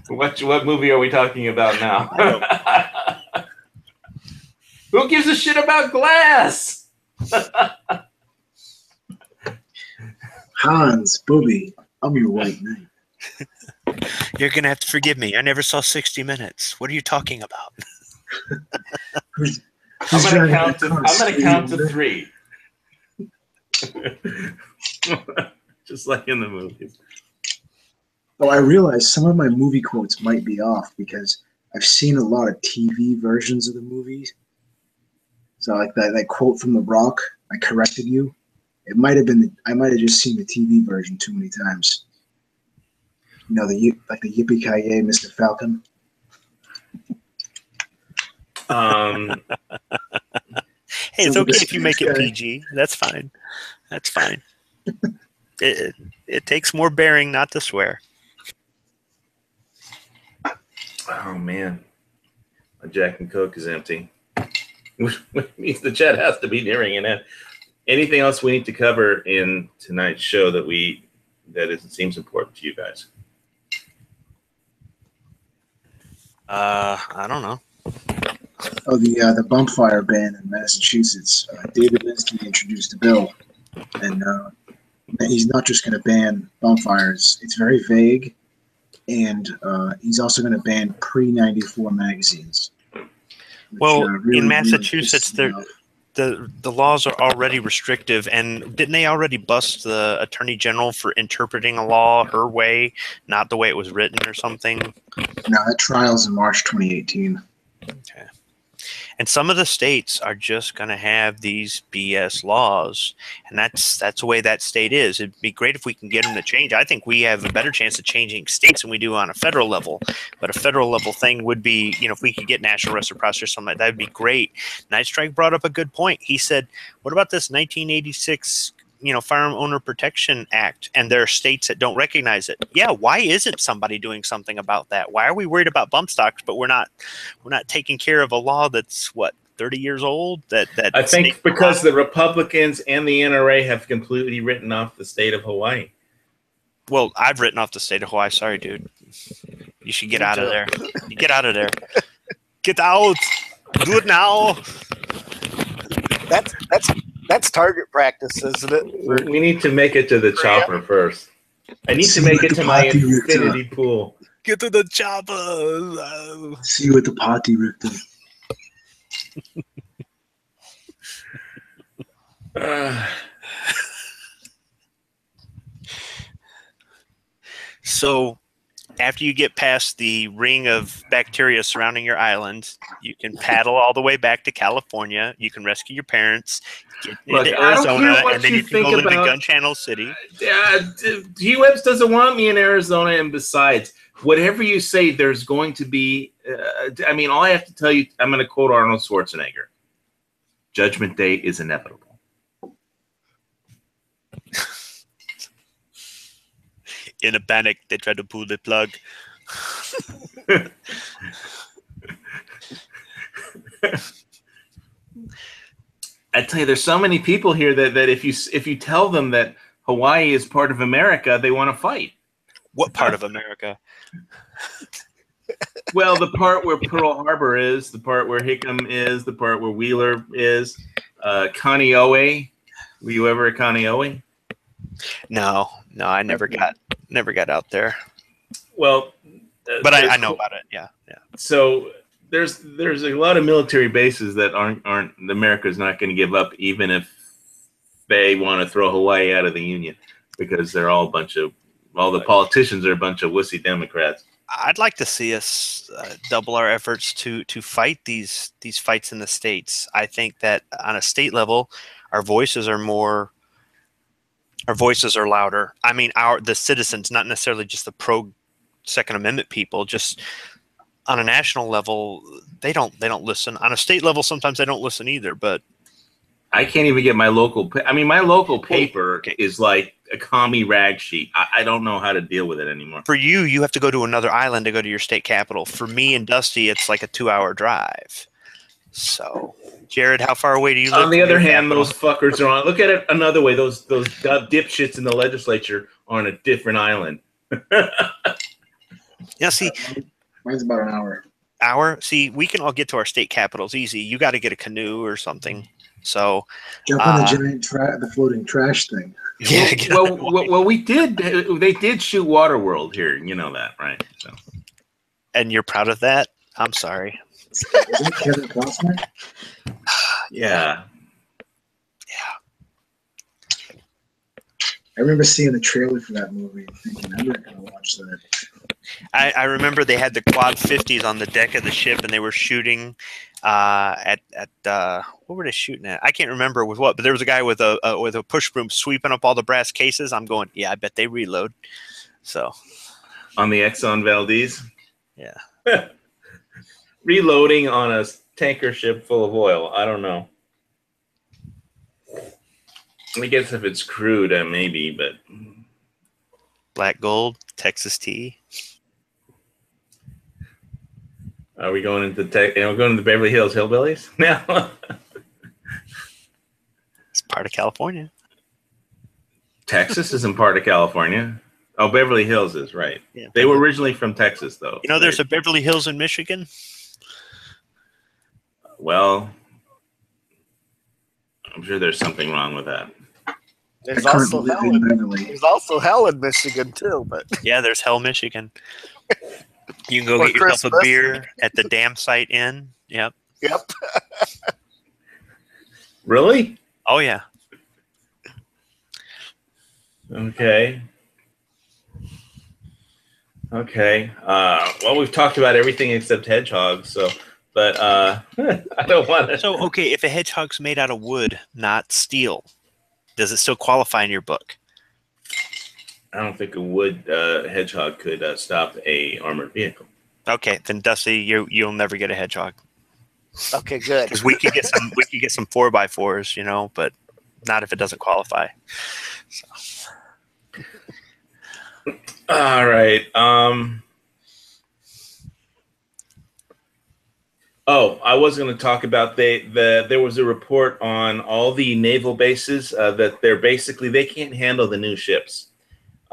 What movie are we talking about now? Who gives a shit about Glass? Hans, Booby, I'm your white knight. You're going to have to forgive me. I never saw 60 Minutes. What are you talking about? I'm going to count to 3. Just like in the movies. Oh, I realize some of my movie quotes might be off because I've seen a lot of TV versions of the movies. So like that quote from The Rock, I corrected you. It might have been I might have just seen the TV version too many times. You know, the Yippee-ki-yay, Mr. Falcon. Hey, it's okay if you make it PG. That's fine. That's fine. It takes more bearing not to swear. Oh man, my Jack and Coke is empty. Which means the chat has to be nearing an end. Anything else we need to cover in tonight's show that seems important to you guys? I don't know. Oh, the bump fire ban in Massachusetts. David Linsky introduced a bill, and he's not just going to ban bump fires. It's very vague, and he's also going to ban pre-94 magazines. Well, in Massachusetts, the laws are already restrictive, and didn't they already bust the attorney general for interpreting a law her way, not the way it was written or something? No, that trial's in March 2018. Okay. And some of the states are just going to have these BS laws, and that's the way that state is. It'd be great if we can get them to change. I think we have a better chance of changing states than we do on a federal level. But a federal level thing would be, if we could get national reciprocity or something like that, would be great. Night Strike brought up a good point. He said, "What about this 1986?" Firearm Owner Protection Act, and there are states that don't recognize it. Yeah, why isn't somebody doing something about that? Why are we worried about bump stocks, but we're not taking care of a law that's 30 years old? That I think because the Republicans and the NRA have completely written off the state of Hawaii. Well, I've written off the state of Hawaii. Sorry, dude. You should get out of there. You get out of there. Get out. Do it now. That's target practice, isn't it? We need to make it to the chopper first. I need to make it to my infinity pool. Get to the chopper. See you at the party, Richter. So after you get past the ring of bacteria surrounding your island, you can paddle all the way back to California. You can rescue your parents, get Look, into I don't care Arizona, what and then you you can go think live in about- Gun Channel City. G-Webs doesn't want me in Arizona, and besides, whatever you say, there's going to be. I mean, all I have to tell you, I'm going to quote Arnold Schwarzenegger: "Judgment Day is inevitable." In a panic, they tried to pull the plug. I tell you, there's so many people here that if you tell them that Hawaii is part of America, they want to fight. What part of America? Well, the part where Pearl Harbor is, the part where Hickam is, the part where Wheeler is, Kaneohe. Were you ever at Kaneohe? No, I never got out there. Well, But I know about it. Yeah. So there's a lot of military bases that aren't America's not going to give up, even if they want to throw Hawaii out of the Union, because they're all the politicians are a bunch of wussy Democrats. I'd like to see us double our efforts to fight these fights in the states. I think that on a state level, our voices are louder. I mean, the citizens, not necessarily just the pro Second Amendment people, just on a national level, they don't listen. On a state level, sometimes they don't listen either. But I can't even get my local. My local paper is like a commie rag sheet. I don't know how to deal with it anymore. for you have to go to another island to go to your state capital. For me and Dusty, it's like a 2-hour drive. So, Jared, how far away do you live? On the from other your hand, capital? those fuckers are on. Look at it another way. Those dipshits in the legislature are on a different island. Yeah, see, Mine's about an hour. See, we can all get to our state capitals easy. You got to get a canoe or something. So, Jump on the giant the floating trash thing. yeah, Well, we did. They did shoot Waterworld here. You know that, right? So. and you're proud of that? I'm sorry. Isn't it Kevin Costner? Yeah. I remember seeing the trailer for that movie and thinking, I'm not going to watch that. I remember they had the quad 50s on the deck of the ship, and they were shooting at what were they shooting at? I can't remember with what, but there was a guy with a push broom sweeping up all the brass cases. I'm going, yeah, I bet they reload. So On the Exxon Valdez. yeah, Reloading on a tanker ship full of oil. I don't know. I guess if it's crude, maybe, but black gold, Texas tea. are we going into we're going to the Beverly Hills Hillbillies now? It's part of California. Texas isn't part of California. Oh, Beverly Hills is, right. Yeah. They were originally from Texas, though. You know, there's a Beverly Hills in Michigan. Well, I'm sure there's something wrong with that. There's I couldn't also live hell in in, Beverly. there's also hell in Michigan too, but Yeah, there's Hell, Michigan. You can go For get yourself a Christmas. beer at the Dam Site Inn. Yep. yep. Really? Oh yeah. Okay. Well, we've talked about everything except hedgehogs, so, but I don't want to. So okay, if a hedgehog's made out of wood, not steel, does it still qualify in your book? I don't think a wood hedgehog could stop a armored vehicle. Okay, then Dusty, you'll never get a hedgehog Okay, good. because we could get some 4x4s, you know, but not if it doesn't qualify. All right. Oh, I was going to talk about there was a report on all the naval bases that they can't handle the new ships.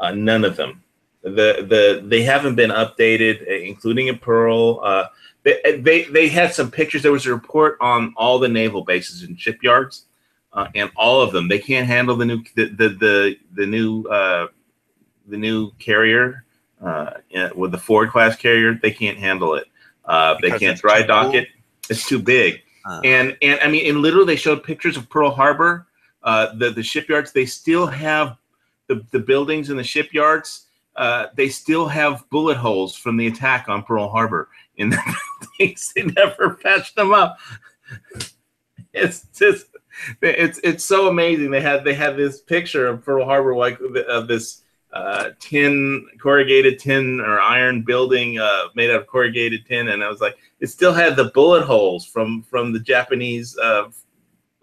None of them. They haven't been updated, including a Pearl. They had some pictures. There was a report on all the naval bases and shipyards, and all of them they can't handle the new carrier with the Ford class carrier. They can't handle it. They Because can't it's dry too dock cool? it. It's too big. And I mean, and literally they showed pictures of Pearl Harbor, the shipyards. They still have the buildings in the shipyards they still have bullet holes from the attack on Pearl Harbor in the buildings. They never patched them up. It's just, it's so amazing. They had this picture of Pearl Harbor, like of this corrugated tin or iron building made out of corrugated tin, and I was like, it still had the bullet holes from the Japanese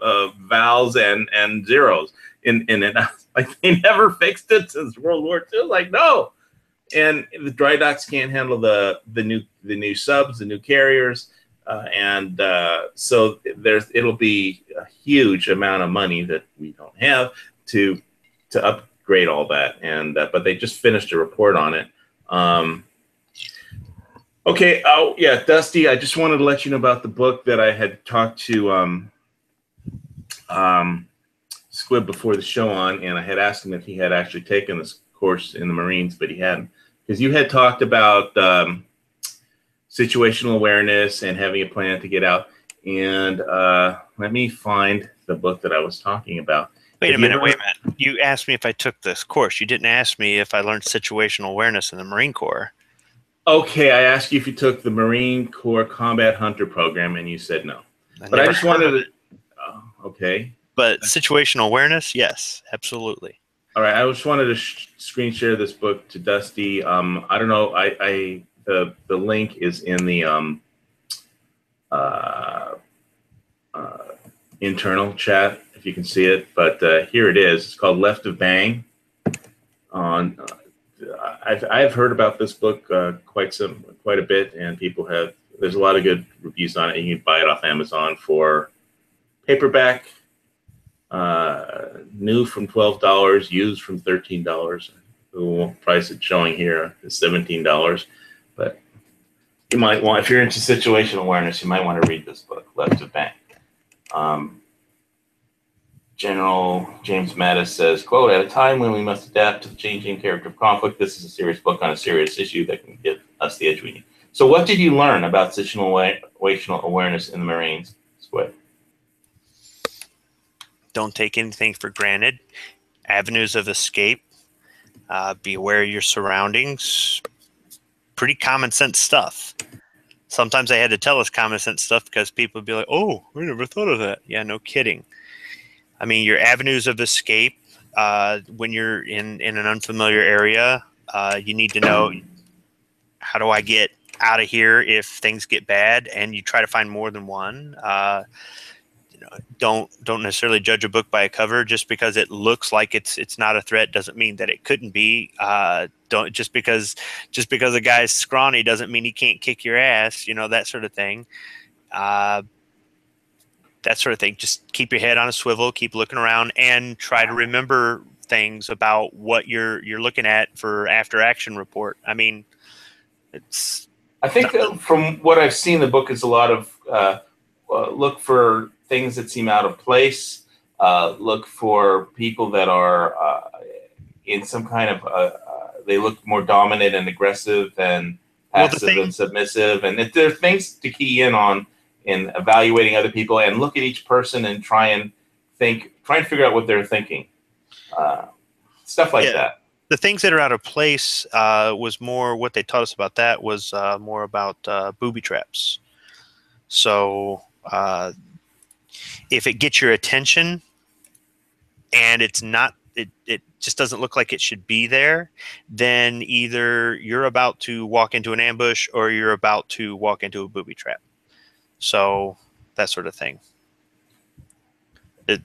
vowels and zeros in it. Like, they never fixed it since World War II. Like, no. And the dry docks can't handle the new subs, the new carriers, and so it'll be a huge amount of money that we don't have to upgrade all that. And but they just finished a report on it. Okay. Oh yeah, Dusty. I just wanted to let you know about the book that I had talked to Squib before the show on, and I had asked him if he had actually taken this course in the Marines, but he hadn't, because you had talked about situational awareness and having a plan to get out. And let me find the book that I was talking about. Wait a minute. You asked me if I took this course. You didn't ask me if I learned situational awareness in the Marine Corps. Okay, I asked you if you took the Marine Corps Combat Hunter program, and you said no. But I just wanted to. Okay. But situational awareness, yes, absolutely. All right, I just wanted to screen share this book to Dusty. I don't know. The link is in the internal chat if you can see it. But here it is. It's called Left of Bang. I've heard about this book quite a bit, and people have. There's a lot of good reviews on it. You can buy it off Amazon for paperback. New from $12, used from $13. The price it's showing here is $17. But you might want, if you're into situational awareness, you might want to read this book, Left of Bang. General James Mattis says, quote, "At a time when we must adapt to the changing character of conflict, this is a serious book on a serious issue that can give us the edge we need." So what did you learn about situational awareness in the Marines, Squid? Don't take anything for granted. Avenues of escape. Be aware of your surroundings. Pretty common sense stuff. Sometimes they had to tell us common sense stuff because people would be like, "Oh, I never thought of that." Yeah, no kidding. I mean, your avenues of escape when you're in an unfamiliar area, you need to know, how do I get out of here if things get bad? And you try to find more than one. Don't necessarily judge a book by a cover. Just because it looks like it's not a threat doesn't mean that it couldn't be. Don't just because a guy's scrawny doesn't mean he can't kick your ass. That sort of thing. Just keep your head on a swivel, keep looking around, and try to remember things about what you're looking at for after action report. I mean, I think from what I've seen, the book is a lot of look for things that seem out of place. Look for people that are in some kind of they look more dominant and aggressive than passive and submissive. And if there are things to key in on in evaluating other people, and look at each person and try and figure out what they're thinking. Stuff like that. The things that are out of place was more what they taught us about. That was more about booby traps. So if it gets your attention and it's not, it just doesn't look like it should be there, then either you're about to walk into an ambush or you're about to walk into a booby trap. So that sort of thing. I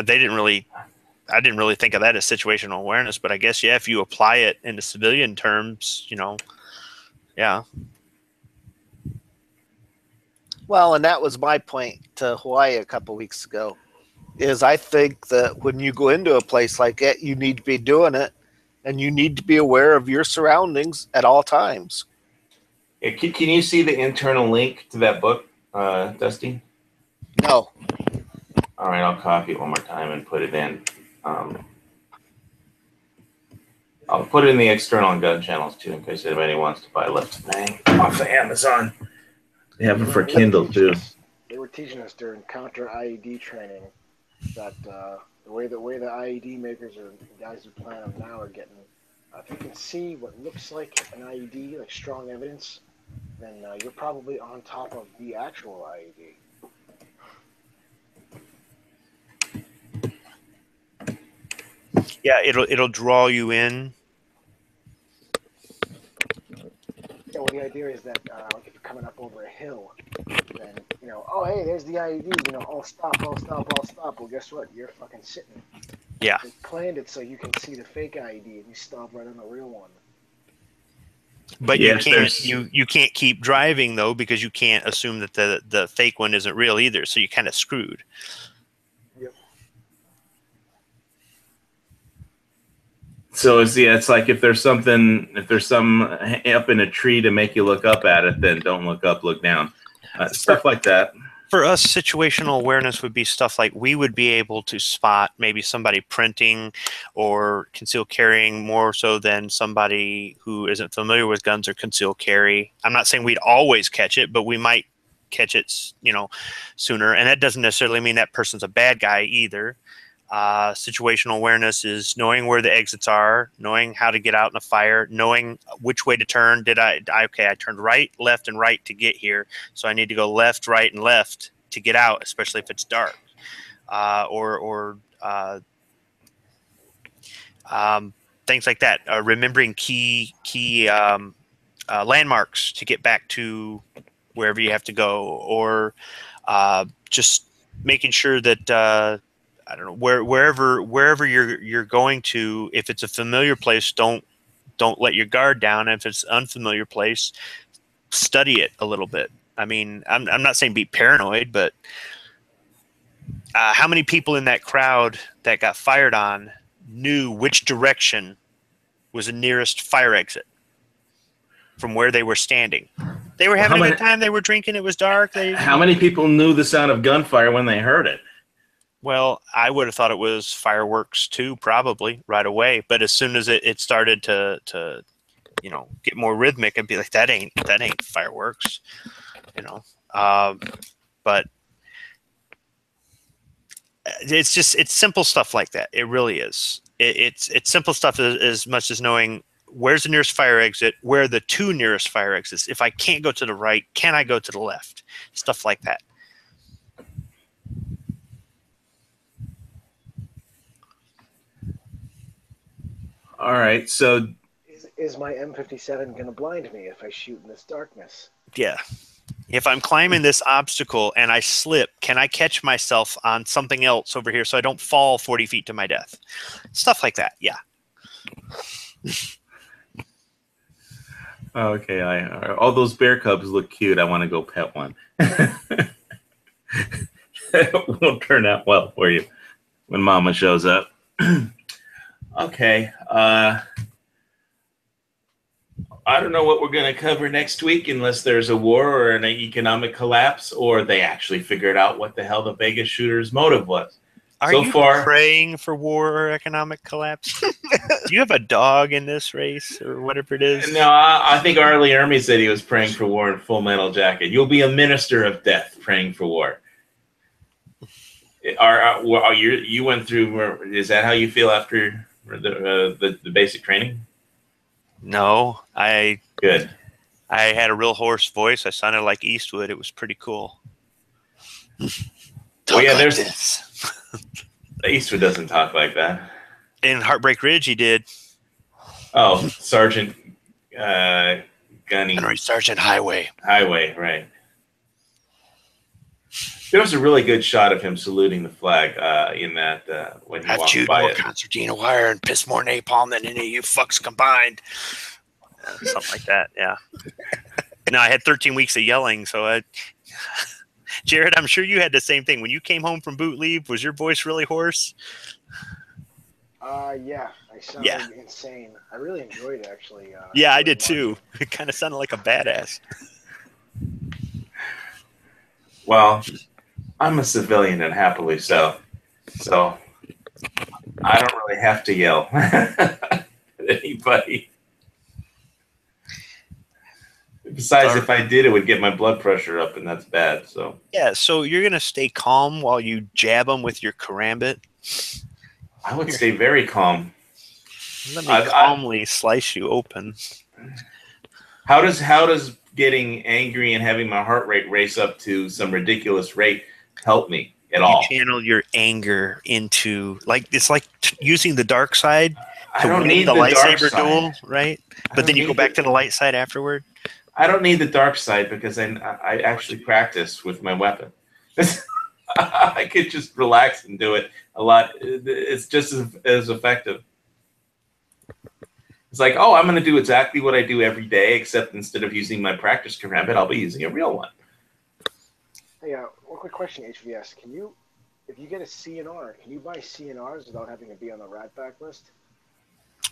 didn't really think of that as situational awareness, but I guess, yeah, if you apply it into civilian terms, yeah. Well, and that was my point to Hawaii a couple weeks ago, is I think that when you go into a place like that, you need to be doing it, and you need to be aware of your surroundings at all times. Can you see the internal link to that book, Dusty? No. All right, I'll copy it one more time and put it in. I'll put it in the external and gun channels too, in case anybody wants to buy Left of Bang off of Amazon. They have them for Kindle too. They were teaching us during counter IED training that the way the IED makers or the guys who plan them now are getting If you can see what looks like an IED, like strong evidence, then you're probably on top of the actual IED. Yeah, it'll draw you in. Yeah, well, the idea is that like if you're coming up over a hill, then oh hey, there's the IED. I'll stop. Well, guess what? You're fucking sitting. Yeah. They planned it so you can see the fake IED and you stop right on the real one. But Yes, you can't keep driving though, because you can't assume that the fake one isn't real either. So you're kind of screwed. Yep. So it's like if there's some up in a tree to make you look up at it, then don't look up, look down. Stuff like that. For us, situational awareness would be stuff like we would be able to spot maybe somebody printing or concealed carrying more so than somebody who isn't familiar with guns or concealed carry. I'm not saying we'd always catch it, but we might catch it, sooner. And that doesn't necessarily mean that person's a bad guy either. Situational awareness is knowing where the exits are, knowing how to get out in a fire, knowing which way to turn. I turned right, left, and right to get here. So I need to go left, right, and left to get out, especially if it's dark. Things like that. Remembering key landmarks to get back to wherever you have to go, or just making sure that I don't know, wherever you're going to, if it's a familiar place, don't let your guard down. If it's an unfamiliar place, study it a little bit. I mean, I'm not saying be paranoid, but how many people in that crowd that got fired on knew which direction was the nearest fire exit from where they were standing? They were having a good time. They were drinking. It was dark. How many people knew the sound of gunfire when they heard it? Well, I would have thought it was fireworks too, probably right away. But as soon as it started to get more rhythmic, I'd be like, that ain't fireworks, But it's simple stuff like that. It really is. It's simple stuff as much as knowing where's the nearest fire exit, where are the two nearest fire exits. If I can't go to the right, can I go to the left? Stuff like that. All right, so is my M57 going to blind me if I shoot in this darkness? Yeah. If I'm climbing this obstacle and I slip, can I catch myself on something else over here so I don't fall 40 feet to my death? Stuff like that, yeah. Okay, all those bear cubs look cute. I want to go pet one. It won't turn out well for you when Mama shows up. Okay. I don't know what we're going to cover next week unless there's a war or an economic collapse, or they actually figured out what the hell the Vegas shooter's motive was. Are you praying for war or economic collapse? Do you have a dog in this race or whatever it is? No, I think Arlie Ermy said he was praying for war in Full Metal Jacket. You'll be a minister of death praying for war. You went through, is that how you feel after the basic training? No, Good. I had a real hoarse voice. I sounded like Eastwood. It was pretty cool. Well, yeah, there's this. Eastwood doesn't talk like that. In Heartbreak Ridge, he did. Oh, Sergeant Gunny. Henry Sergeant Highway. Highway, right. There was a really good shot of him saluting the flag in that when he I've walked chewed by more it. concertina wire and pissed more napalm than any of you fucks combined. Something like that, yeah. No, I had 13 weeks of yelling, so Jared, I'm sure you had the same thing. When you came home from boot leave, was your voice really hoarse? Yeah. I sounded insane. I really enjoyed it, actually. Yeah, I did too. It kind of sounded like a badass. Well, I'm a civilian and happily so. So I don't really have to yell at anybody. Besides, if I did, it would get my blood pressure up, and that's bad. So yeah, so you're gonna stay calm while you jab them with your karambit. I would stay very calm. Let me I- calmly slice you open. How does getting angry and having my heart rate race up to some ridiculous rate help me at You all? channel your anger into it's like using the dark side I to don't win need the the dark lightsaber side. duel, right? I But don't then you go need back the- to the light side afterward. I don't need the dark side because I actually practice with my weapon. I could just relax and do it a lot. It's just as effective. It's like, oh, I'm going to do exactly what I do every day, except instead of using my practice karambit, I'll be using a real one. Hey, one quick question, HVS. Can you, if you get a CNR, can you buy CNRs without having to be on the Rat Pack list?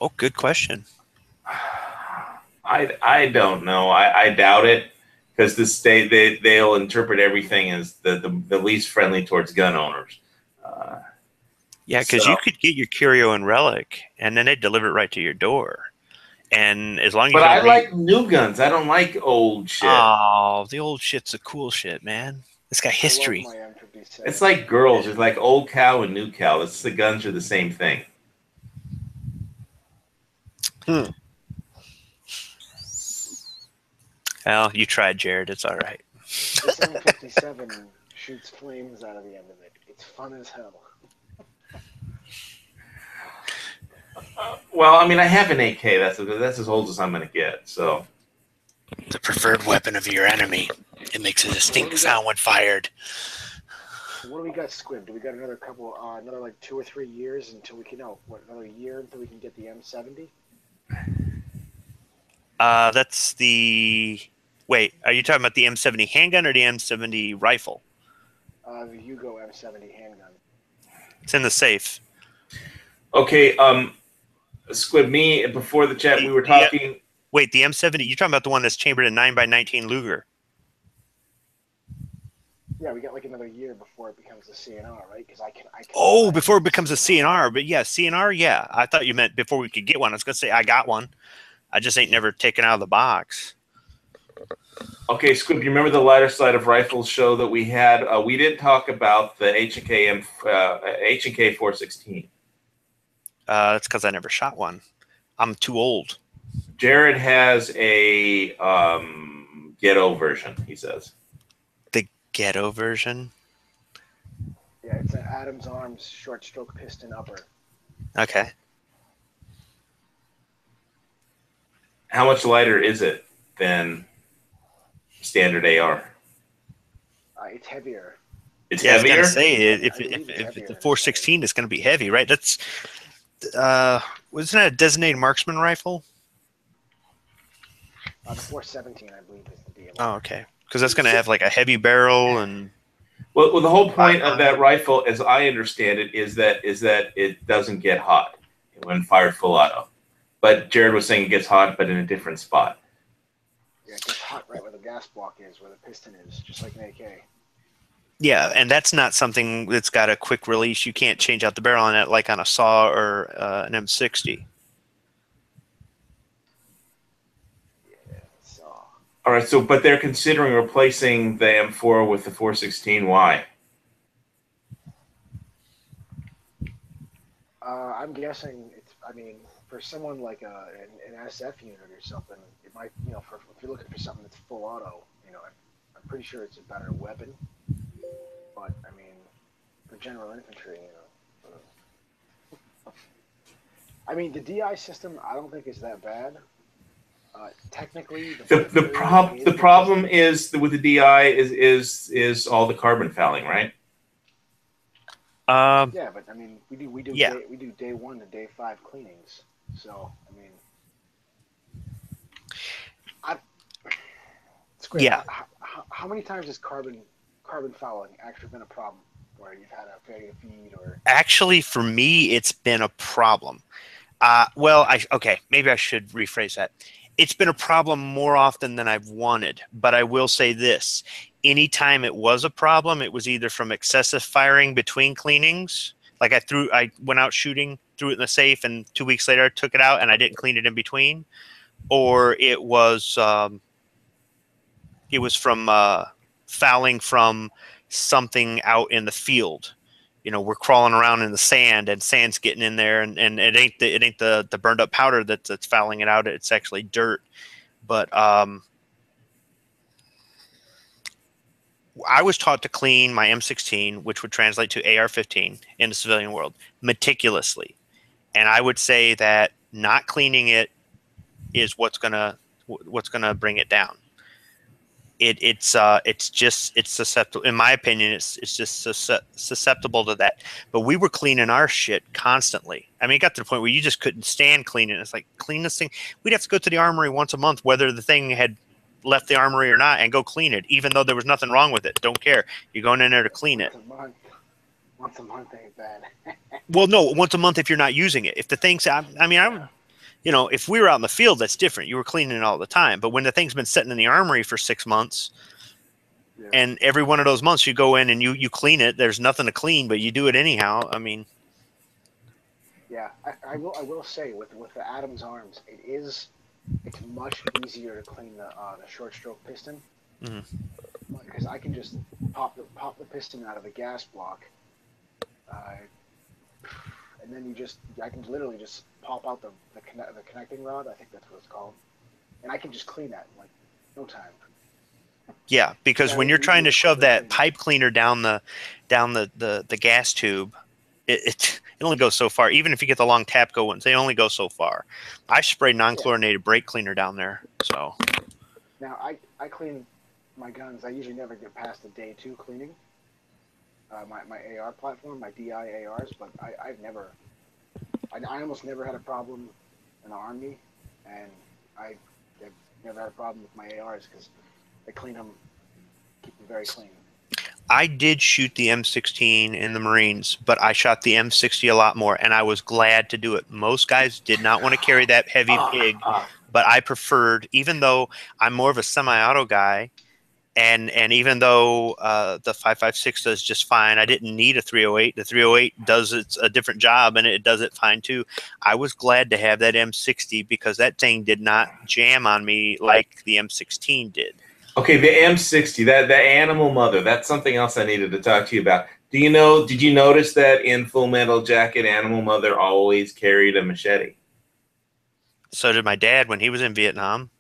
Oh, good question. I don't know. I doubt it because they'll interpret everything as the least friendly towards gun owners. Yeah, because So- you could get your curio and relic, and then they deliver it right to your door. And as long as But you don't I like new guns. I don't like old shit. Oh, the old shit's a cool shit, man. It's got history. I love my M57. It's like girls. It's like old cow and new cow. It's the guns are the same thing. Well, you tried, Jared. It's all right. This M57 shoots flames out of the end of it. It's fun as hell. Well, I mean, I have an AK. That's as old as I'm going to get. So The preferred weapon of your enemy. It makes a distinct sound when fired. What do we got, Squib? Do we got another couple, another like 2 or 3 years until we can, another year until we can get the M70? That's the. Wait, are you talking about the M70 handgun or the M70 rifle? The Hugo M70 handgun. It's in the safe. okay, Squid, me before the chat, we were talking. Wait, the M70. You're talking about the one that's chambered in 9x19 Luger. Yeah, we got like another year before it becomes a CNR, right? Because I can. Oh, before it becomes a CNR. But yeah, CNR. Yeah, I thought you meant before we could get one. I was gonna say I got one. I just ain't never taken out of the box. Okay, Squib, you remember the lighter side of rifles show that we had? We didn't talk about the H&K 416. That's because I never shot one. I'm too old. Jared has a ghetto version, he says. The ghetto version. Yeah, it's an Adams Arms short stroke piston upper. Okay. How much lighter is it than standard AR? It's heavier. It's Yeah, I was heavier? gonna say I if believe if, it's if heavier. it's a 416, it's gonna be heavy, right? That's wasn't that a designated marksman rifle? The 417, I believe, is the deal. Oh, okay. Because that's gonna have like a heavy barrel and Well, the whole point of that rifle, as I understand it, is that it doesn't get hot when fired full auto. But Jared was saying it gets hot, but in a different spot. Yeah, it gets hot right where the gas block is, where the piston is, just like an AK. yeah, and that's not something that's got a quick release. You can't change out the barrel on it like on a saw or an M60. So, All right, so but they're considering replacing the M4 with the 416. Why? I'm guessing it's. I mean, for someone like an SF unit or something, it might. If you're looking for something that's full auto, I'm pretty sure it's a better weapon. But I mean, for general infantry, I mean, the DI system I don't think is that bad. Technically, The problem is that with the DI is all the carbon fouling, right? Yeah, but I mean, we do Yeah. day 1 to day 5 cleanings. So I mean, Square, Yeah. How many times has carbon fouling actually been a problem where you've had a failure to feed or? Actually, for me, it's been a problem. Maybe I should rephrase that. It's been a problem more often than I've wanted, but I will say this. Anytime it was a problem, it was either from excessive firing between cleanings. Like I went out shooting, threw it in the safe, and 2 weeks later I took it out and I didn't clean it in between. Or it was from fouling from something out in the field. we're crawling around in the sand, and sand's getting in there, and it ain't the burned up powder that's fouling it out. It's actually dirt. But I was taught to clean my M16, which would translate to AR-15 in the civilian world, meticulously. And I would say that not cleaning it is what's gonna bring it down. It's susceptible, in my opinion. It's just susceptible to that. But we were cleaning our shit constantly. I mean, it got to the point where you just couldn't stand cleaning. It's like, clean this thing. We'd have to go to the armory once a month, whether the thing had left the armory or not, and go clean it, even though there was nothing wrong with it. Don't care. You're going in there to clean it. Once a month ain't bad. Well, no, once a month if you're not using it. If the thing's, I would, if we were out in the field, that's different. You were cleaning it all the time. But when the thing's been sitting in the armory for 6 months, and every one of those months you go in and you clean it, there's nothing to clean, but you do it anyhow. I mean, yeah, I will say with the Adams arms, it's much easier to clean the short stroke piston, because I can just pop the piston out of the gas block, and then I can literally just pop out the connecting rod. I think that's what it's called, and I can just clean that in like no time. Yeah, because when you're trying to shove that pipe cleaner down the gas tube, it only goes so far. Even if you get the long Tapco ones, they only go so far. I spray non-chlorinated brake cleaner down there. So now I clean my guns. I usually never get past the day 2 cleaning. My AR platform, my DI ARs, but I almost never had a problem in the Army, and I've never had a problem with my ARs because they clean them, keep them very clean. I did shoot the M16 in the Marines, but I shot the M60 a lot more, and I was glad to do it. Most guys did not want to carry that heavy pig, but I preferred, even though I'm more of a semi-auto guy, and even though the 5.56 does just fine, I didn't need a 308. The 308 does a different job, and it does it fine too. I was glad to have that M60 because that thing did not jam on me like the M16 did. Okay, the M60, the Animal Mother, that's something else I needed to talk to you about. Did you notice that in Full Metal Jacket, Animal Mother always carried a machete? So did my dad when he was in Vietnam.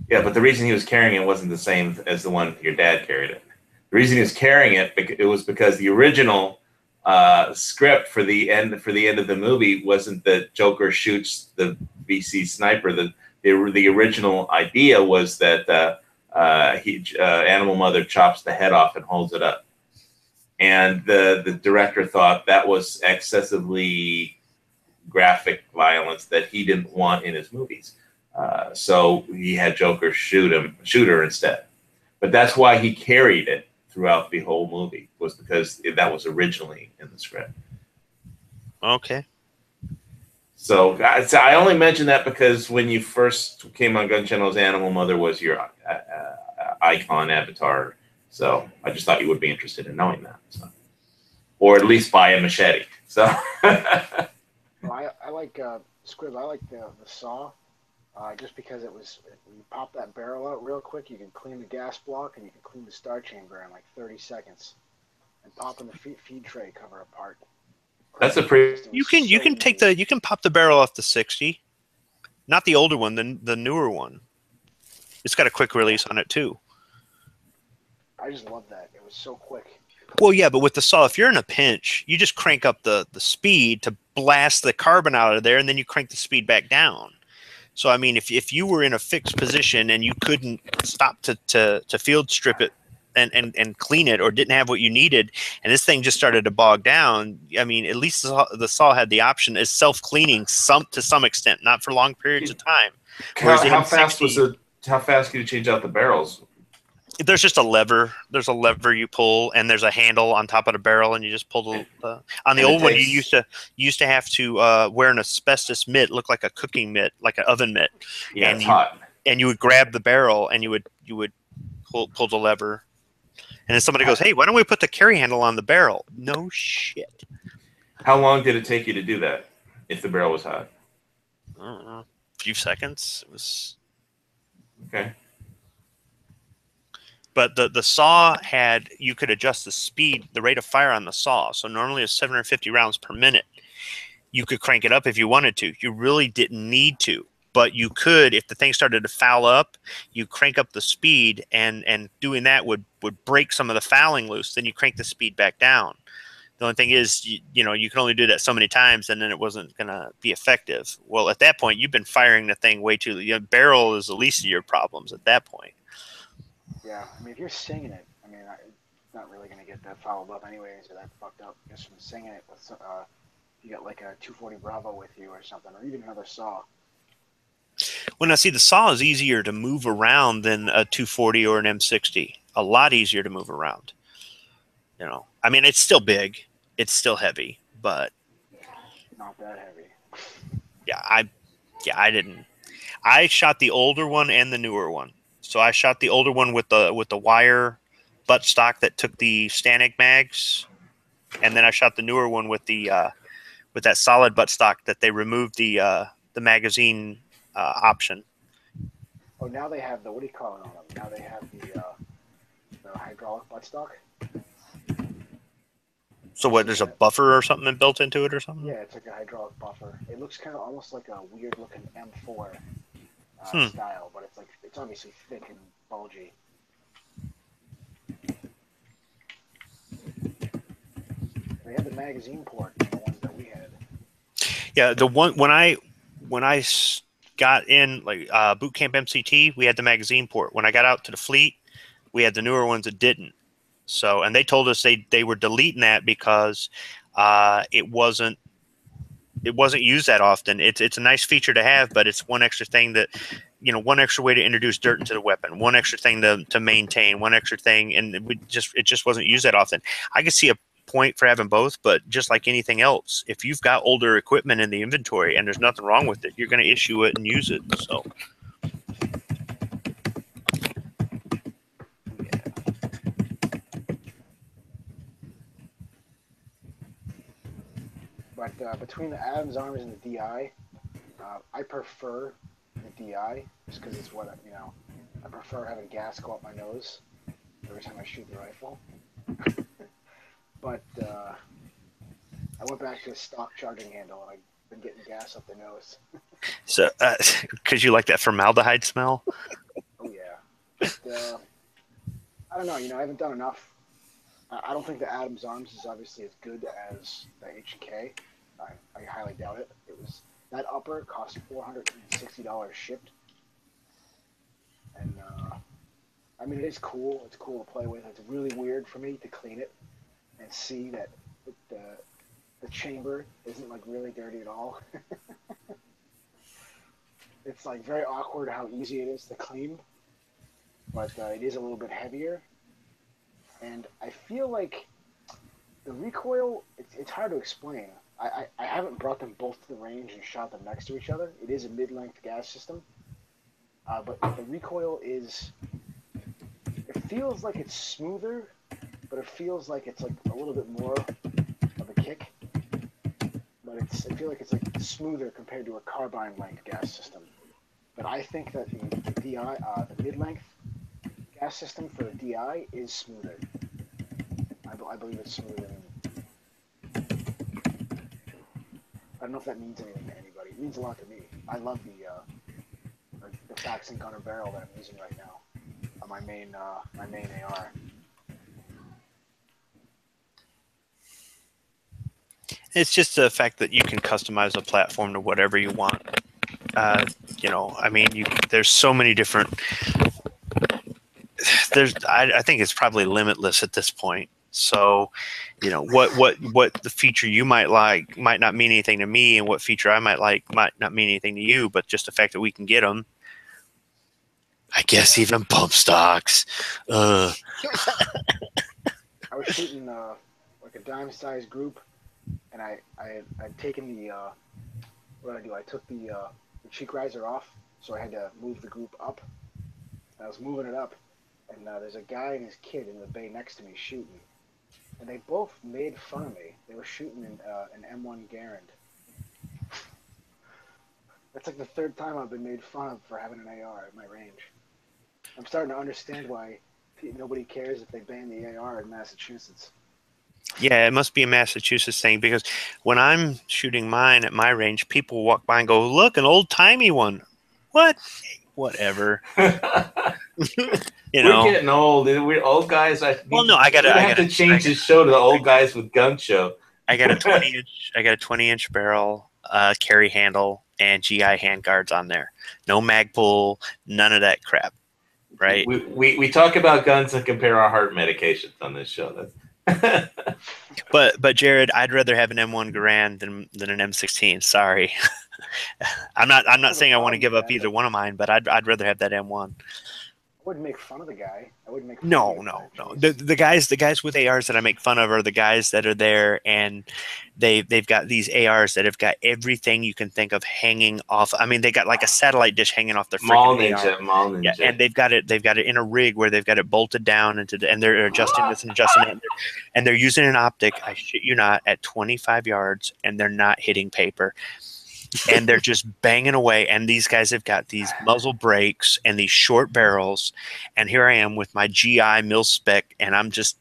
Yeah, but the reason he was carrying it wasn't the same as the one your dad carried it. The reason he was carrying it was because the original script for the end of the movie wasn't that Joker shoots the VC sniper. The original idea was that Animal Mother chops the head off and holds it up, and the director thought that was excessively graphic violence that he didn't want in his movies. So he had Joker shoot her instead. But that's why he carried it throughout the whole movie, was because that was originally in the script. Okay. So I only mention that because when you first came on Gun Channel's Animal Mother was your icon avatar. So I just thought you would be interested in knowing that. So. Or at least buy a machete. So well, I like Squib. I like the saw. Just because when you pop that barrel out real quick, you can clean the gas block and you can clean the star chamber in like 30 seconds, and popping the feed tray cover apart. That's a pretty. You can pop the barrel off the 60, not the older one, the newer one. It's got a quick release on it too. I just love that. It was so quick. Well, yeah, but with the saw, if you're in a pinch, you just crank up the speed to blast the carbon out of there, and then you crank the speed back down. So, I mean, if you were in a fixed position and you couldn't stop to field strip it and clean it, or didn't have what you needed, and this thing just started to bog down, I mean, at least the saw had the option as self-cleaning to some extent, not for long periods of time. How fast could you change out the barrels? There's just a lever. There's a lever you pull, and there's a handle on top of the barrel, and you just pull the. On the old one, you used to have to wear an asbestos mitt, look like a cooking mitt, like an oven mitt. Yeah, and it's hot. And you would grab the barrel, and you would pull the lever, and then somebody goes, "Hey, why don't we put the carry handle on the barrel?" No shit. How long did it take you to do that? If the barrel was hot, I don't know, a few seconds. It was okay. But the saw had, you could adjust the speed, the rate of fire on the saw. So normally it's 750 rounds per minute. You could crank it up if you wanted to. You really didn't need to, but you could, if the thing started to foul up, you crank up the speed, and doing that would break some of the fouling loose. Then you crank the speed back down. The only thing is, you know, you can only do that so many times, and then it wasn't going to be effective. Well, at that point, you've been firing the thing way too. You know, barrel is the least of your problems at that point. Yeah, I mean, if you're singing it, I mean, it's not really gonna get that fouled up anyways, or that fucked up just from singing it with you got like a 240 Bravo with you or something, or even another saw. Well, now see, the saw is easier to move around than a 240 or an M60. A lot easier to move around. You know, I mean, it's still big, it's still heavy, but Not that heavy. I didn't. I shot the older one and the newer one. So I shot the older one with the wire buttstock that took the Stanig mags, and then I shot the newer one with with that solid buttstock that they removed the magazine option. Oh, now they have the, what do you call it on them? Now they have the hydraulic buttstock. So what? There's a buffer or something built into it or something? Yeah, it's like a hydraulic buffer. It looks kind of almost like a weird looking M4 style, but it's obviously thick and bulgy. They had the magazine port, the ones that we had. Yeah, the one when I got in like boot camp MCT, we had the magazine port. When I got out to the fleet, we had the newer ones that didn't. So, and they told us they were deleting that because it wasn't used that often. It's a nice feature to have, but it's one extra thing that, you know, one extra way to introduce dirt into the weapon, one extra thing to maintain, one extra thing, and it just wasn't used that often. I could see a point for having both, but just like anything else, if you've got older equipment in the inventory and there's nothing wrong with it, you're going to issue it and use it. So. But between the Adams Arms and the DI, I prefer the DI just because it's what, you know, I prefer having gas go up my nose every time I shoot the rifle. But I went back to a stock charging handle, and I've been getting gas up the nose. So, because you like that formaldehyde smell? Oh yeah. But, I don't know. You know, I haven't done enough. I don't think the Adams Arms is obviously as good as the H&K. I highly doubt it. That upper cost $460 shipped, and I mean, it is cool. It's cool to play with. It's really weird for me to clean it and see that the chamber isn't like really dirty at all. It's like very awkward how easy it is to clean, but it is a little bit heavier, and I feel like the recoil. It's hard to explain. I haven't brought them both to the range and shot them next to each other. It is a mid-length gas system, but the recoil is. It feels like it's smoother, but it feels like it's like a little bit more of a kick. But I feel like it's like smoother compared to a carbine length gas system. But I think that the DI, the mid-length gas system for the DI is smoother. I believe it's smoother than. I don't know if that means anything to anybody. It means a lot to me. I love the Faxon gunner barrel that I'm using right now on my main AR. It's just the fact that you can customize a platform to whatever you want. You know, I mean, there's so many different. I think it's probably limitless at this point. So, you know, what the feature you might like might not mean anything to me, and what feature I might like might not mean anything to you. But just the fact that we can get them, I guess, even bump stocks. I was shooting like a dime-sized group, and I'd taken the what did I do? I took the cheek riser off, so I had to move the group up. And I was moving it up, and there's a guy and his kid in the bay next to me shooting, and they both made fun of me. They were shooting an M1 Garand. That's like the third time I've been made fun of for having an AR at my range. I'm starting to understand why nobody cares if they ban the AR in Massachusetts. Yeah, it must be a Massachusetts thing because when I'm shooting mine at my range, people walk by and go, "Look, an old timey one." What? Whatever. You We're know. getting old. We're old guys. Well, no, I we have to change this show to the old guys with gun show. I got a 20-inch barrel, carry handle, and GI handguards on there. No mag pull, none of that crap. Right? We talk about guns and compare our heart medications on this show. But Jared, I'd rather have an M1 Garand than an M16. Sorry. I'm not saying I want to give up either one of mine, but I'd rather have that M1. I wouldn't make fun of the guy. I wouldn't make fun No. of The guys with ARs that I make fun of are the guys that are there and they've got these ARs that have got everything you can think of hanging off. I mean, they got like a satellite dish hanging off their freaking AR. Mall Ninja. Yeah, and they've got it in a rig where they've got it bolted down and they're adjusting this and adjusting it, and they're using an optic. I shit you not, at 25 yards, and they're not hitting paper. And they're just banging away. And these guys have got these muzzle brakes and these short barrels. And here I am with my GI mil spec, and I'm just,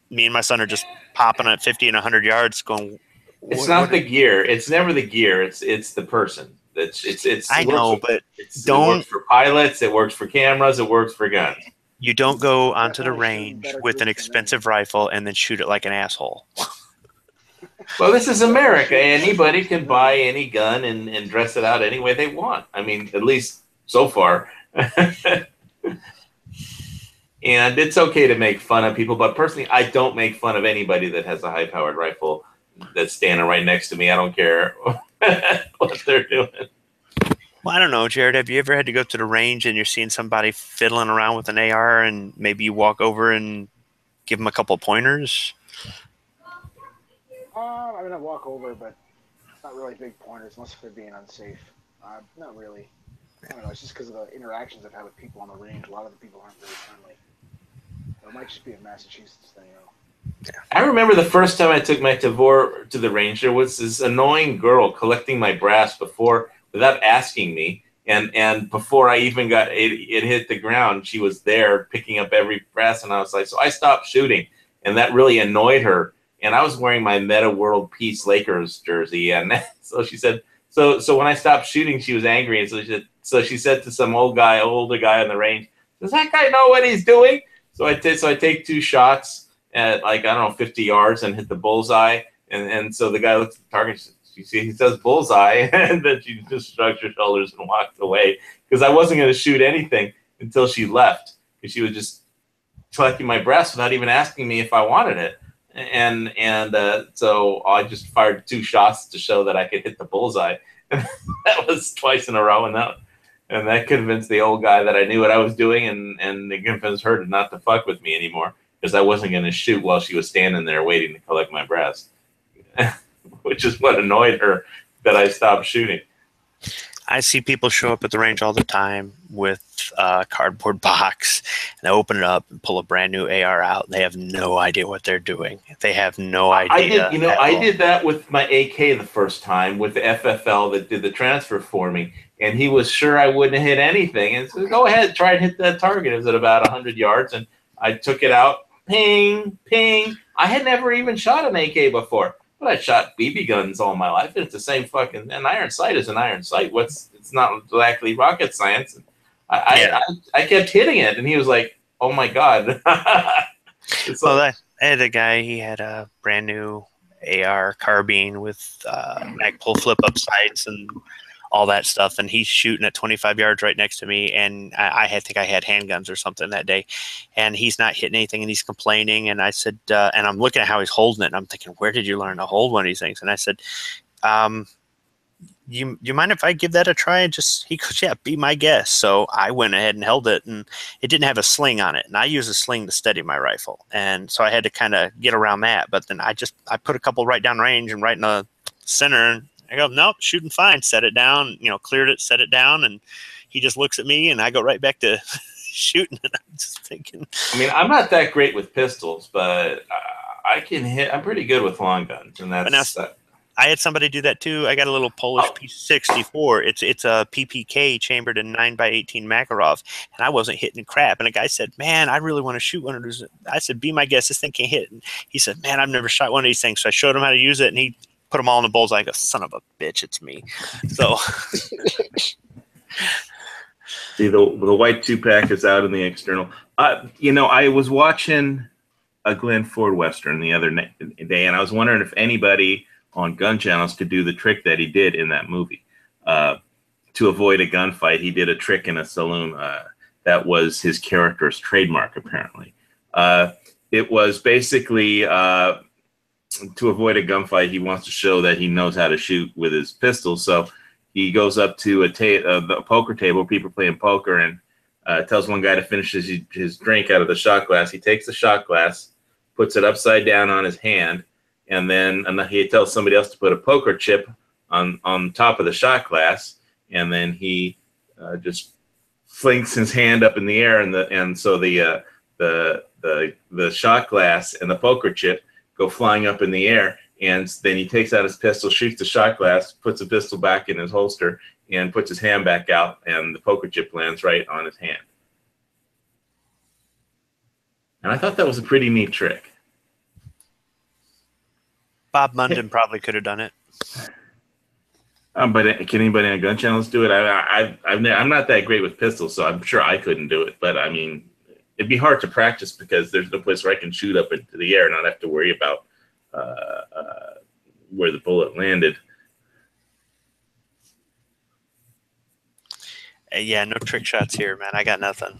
me and my son are just popping at 50 and 100 yards, going. It's not the gear. It's never the gear. It's the person. It's. I know, but it works for pilots. It works for cameras. It works for guns. You don't go onto the range with an expensive rifle and then shoot it like an asshole. Well, this is America. Anybody can buy any gun and dress it out any way they want. I mean, at least so far. And it's okay to make fun of people, but personally, I don't make fun of anybody that has a high-powered rifle that's standing right next to me. I don't care what they're doing. Well, I don't know, Jared. Have you ever had to go to the range and you're seeing somebody fiddling around with an AR and maybe you walk over and give them a couple pointers? I mean, I walk over, but it's not really big pointers unless if they're being unsafe. Not really. I don't know. It's just because of the interactions I've had with people on the range. A lot of the people aren't very friendly. It might just be a Massachusetts thing, I remember the first time I took my Tavor to the range, there was this annoying girl collecting my brass without asking me. And before I even got it hit the ground, she was there picking up every brass. And I was like, so I stopped shooting. And that really annoyed her. And I was wearing my Meta World Peace Lakers jersey. And so she said, so when I stopped shooting, she was angry. And so she said to some older guy on the range, does that guy know what he's doing? So I take 2 shots at 50 yards and hit the bullseye. And so the guy looks at the target. He says bullseye. And then she just shrugged her shoulders and walked away because I wasn't going to shoot anything until she left because she was just collecting my brass without even asking me if I wanted it. And so I just fired 2 shots to show that I could hit the bullseye. And that was twice in a row. And that convinced the old guy that I knew what I was doing. And it convinced her not to fuck with me anymore because I wasn't going to shoot while she was standing there waiting to collect my brass, which is what annoyed her that I stopped shooting. I see people show up at the range all the time with a cardboard box, and they open it up and pull a brand new AR out. And they have no idea what they're doing. They have no idea. I did that with my AK the first time with the FFL that did the transfer for me, and he was sure I wouldn't hit anything. And so go ahead, try and hit that target. It was at about 100 yards, and I took it out. Ping, ping. I had never even shot an AK before. But I shot BB guns all my life. It's the same fucking. An iron sight is an iron sight. It's not exactly rocket science. And I kept hitting it, and he was like, "Oh my god!" I had a guy. He had a brand new AR carbine with mag pull flip up sights and all that stuff, and he's shooting at 25 yards right next to me, and I think I had handguns or something that day, and he's not hitting anything, and he's complaining, and I said, and I'm looking at how he's holding it, and I'm thinking, where did you learn to hold one of these things? And I said, you mind if I give that a try? And he goes, yeah, be my guest. So I went ahead and held it, and it didn't have a sling on it, and I use a sling to steady my rifle, and so I had to kind of get around that, but then I put a couple right down range and right in the center, and I go, nope, shooting fine. Set it down, cleared it, set it down. And he just looks at me and I go right back to shooting. And I'm just thinking. I mean, I'm not that great with pistols, but I can hit. I'm pretty good with long guns. And that's that. I had somebody do that too. I got a little Polish P64. It's a PPK chambered in 9x18 Makarov, and I wasn't hitting crap. And a guy said, "Man, I really want to shoot one of those." I said, "Be my guest. This thing can't hit." And he said, "Man, I've never shot one of these things." So I showed him how to use it, and he put them all in the bullseye. I go, "Son of a bitch, it's me." So. See, the white 2-pack is out in the external. I was watching a Glenn Ford Western the other day, and I was wondering if anybody on Gun Channels could do the trick that he did in that movie. To avoid a gunfight, he did a trick in a saloon that was his character's trademark, apparently. It was basically to avoid a gunfight, he wants to show that he knows how to shoot with his pistol, so he goes up to a poker table, people playing poker, and tells one guy to finish his drink out of the shot glass. He takes the shot glass, puts it upside down on his hand, and then he tells somebody else to put a poker chip on top of the shot glass, and then he just flings his hand up in the air, and so the shot glass and the poker chip go flying up in the air. And then he takes out his pistol, shoots the shot glass, puts the pistol back in his holster, and puts his hand back out, and the poker chip lands right on his hand. And I thought that was a pretty neat trick. Bob Munden probably could have done it. But can anybody on Gun Channels do it? I'm not that great with pistols, so I'm sure I couldn't do it. But I mean, it'd be hard to practice because there's no place where I can shoot up into the air and not have to worry about where the bullet landed. Yeah, no trick shots here, man. I got nothing.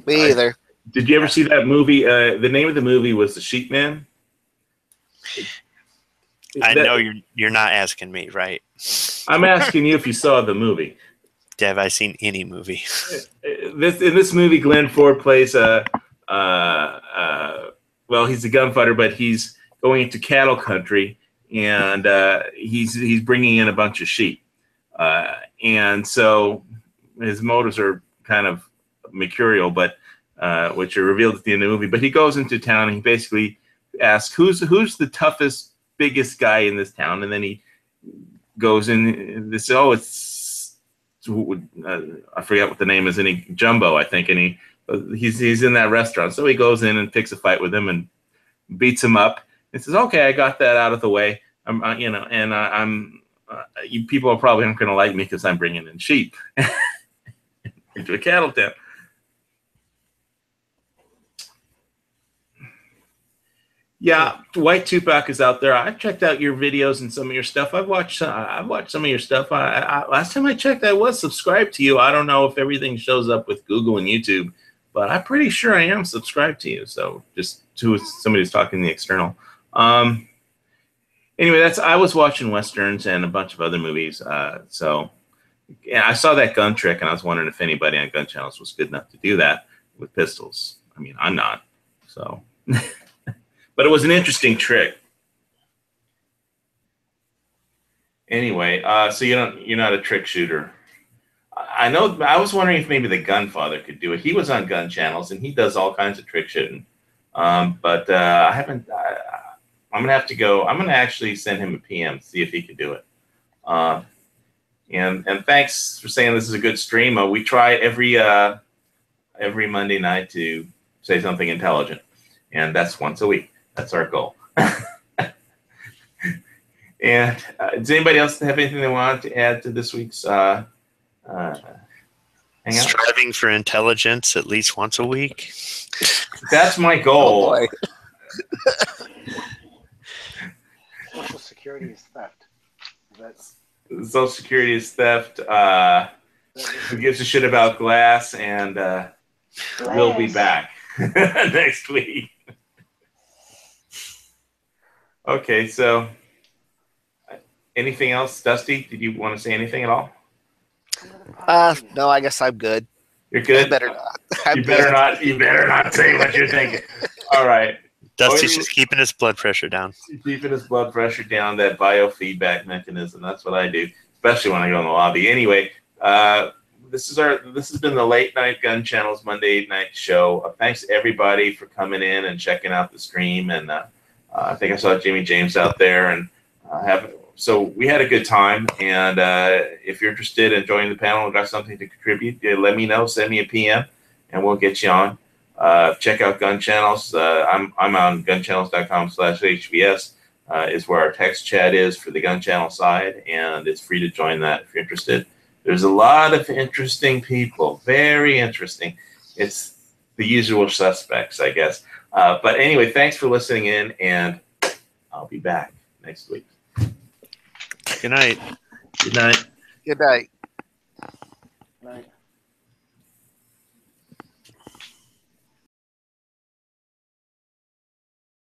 Me either. Did you ever see that movie? The name of the movie was The Sheep Man. I know you're not asking me, right? I'm asking you if you saw the movie. Have I seen any movie? In this movie, Glenn Ford plays well, he's a gunfighter, but he's going into cattle country, and he's bringing in a bunch of sheep, and so his motives are kind of mercurial, but which are revealed at the end of the movie. But he goes into town and he basically asks, "Who's the toughest, biggest guy in this town?" And then he goes in. This it's I forget what the name is. Jumbo, I think, and he's in that restaurant. So he goes in and picks a fight with him and beats him up. And says, "Okay, I got that out of the way. People are probably not going to like me because I'm bringing in sheep into a cattle town." Yeah, White 2-pack is out there. I've checked out your videos and some of your stuff. I've watched some of your stuff. Last time I checked, I was subscribed to you. I don't know if everything shows up with Google and YouTube, but I'm pretty sure I am subscribed to you. So just to somebody who's talking the external. Anyway, I was watching Westerns and a bunch of other movies. So yeah, I saw that gun trick, and I was wondering if anybody on Gun Channels was good enough to do that with pistols. I mean, I'm not. So, but it was an interesting trick. Anyway, so you're not a trick shooter. I know. I was wondering if maybe the Gunfather could do it. He was on Gun Channels, and he does all kinds of trick shooting. But I haven't. I'm gonna have to go. I'm gonna actually send him a PM, see if he can do it. And thanks for saying this is a good stream. We try every Monday night to say something intelligent, and that's once a week. That's our goal. And does anybody else have anything they want to add to this week's hangout? Striving for intelligence at least once a week. That's my goal. Oh, Social Security is theft. Social Security is theft. Who gives a shit about glass? And we'll be back next week. Okay, so anything else, Dusty? Did you want to say anything at all? No, I guess I'm good. You're good. I better not. You better not say what you're thinking. All right. Dusty's just keeping his blood pressure down. Keeping his blood pressure down, that biofeedback mechanism. That's what I do, especially when I go in the lobby. Anyway, this has been the Late Night Gun Channel's Monday night show. Thanks everybody for coming in and checking out the stream. And I think I saw Jimmy James out there, and so we had a good time. And if you're interested in joining the panel and got something to contribute, let me know. Send me a PM, and we'll get you on. Check out Gun Channels. I'm on gunchannels.com/HVS is where our text chat is for the Gun Channel side, and it's free to join that if you're interested. There's a lot of interesting people, very interesting. It's the usual suspects, I guess. But anyway, thanks for listening in, and I'll be back next week. Good night. Good night. Good night. Night.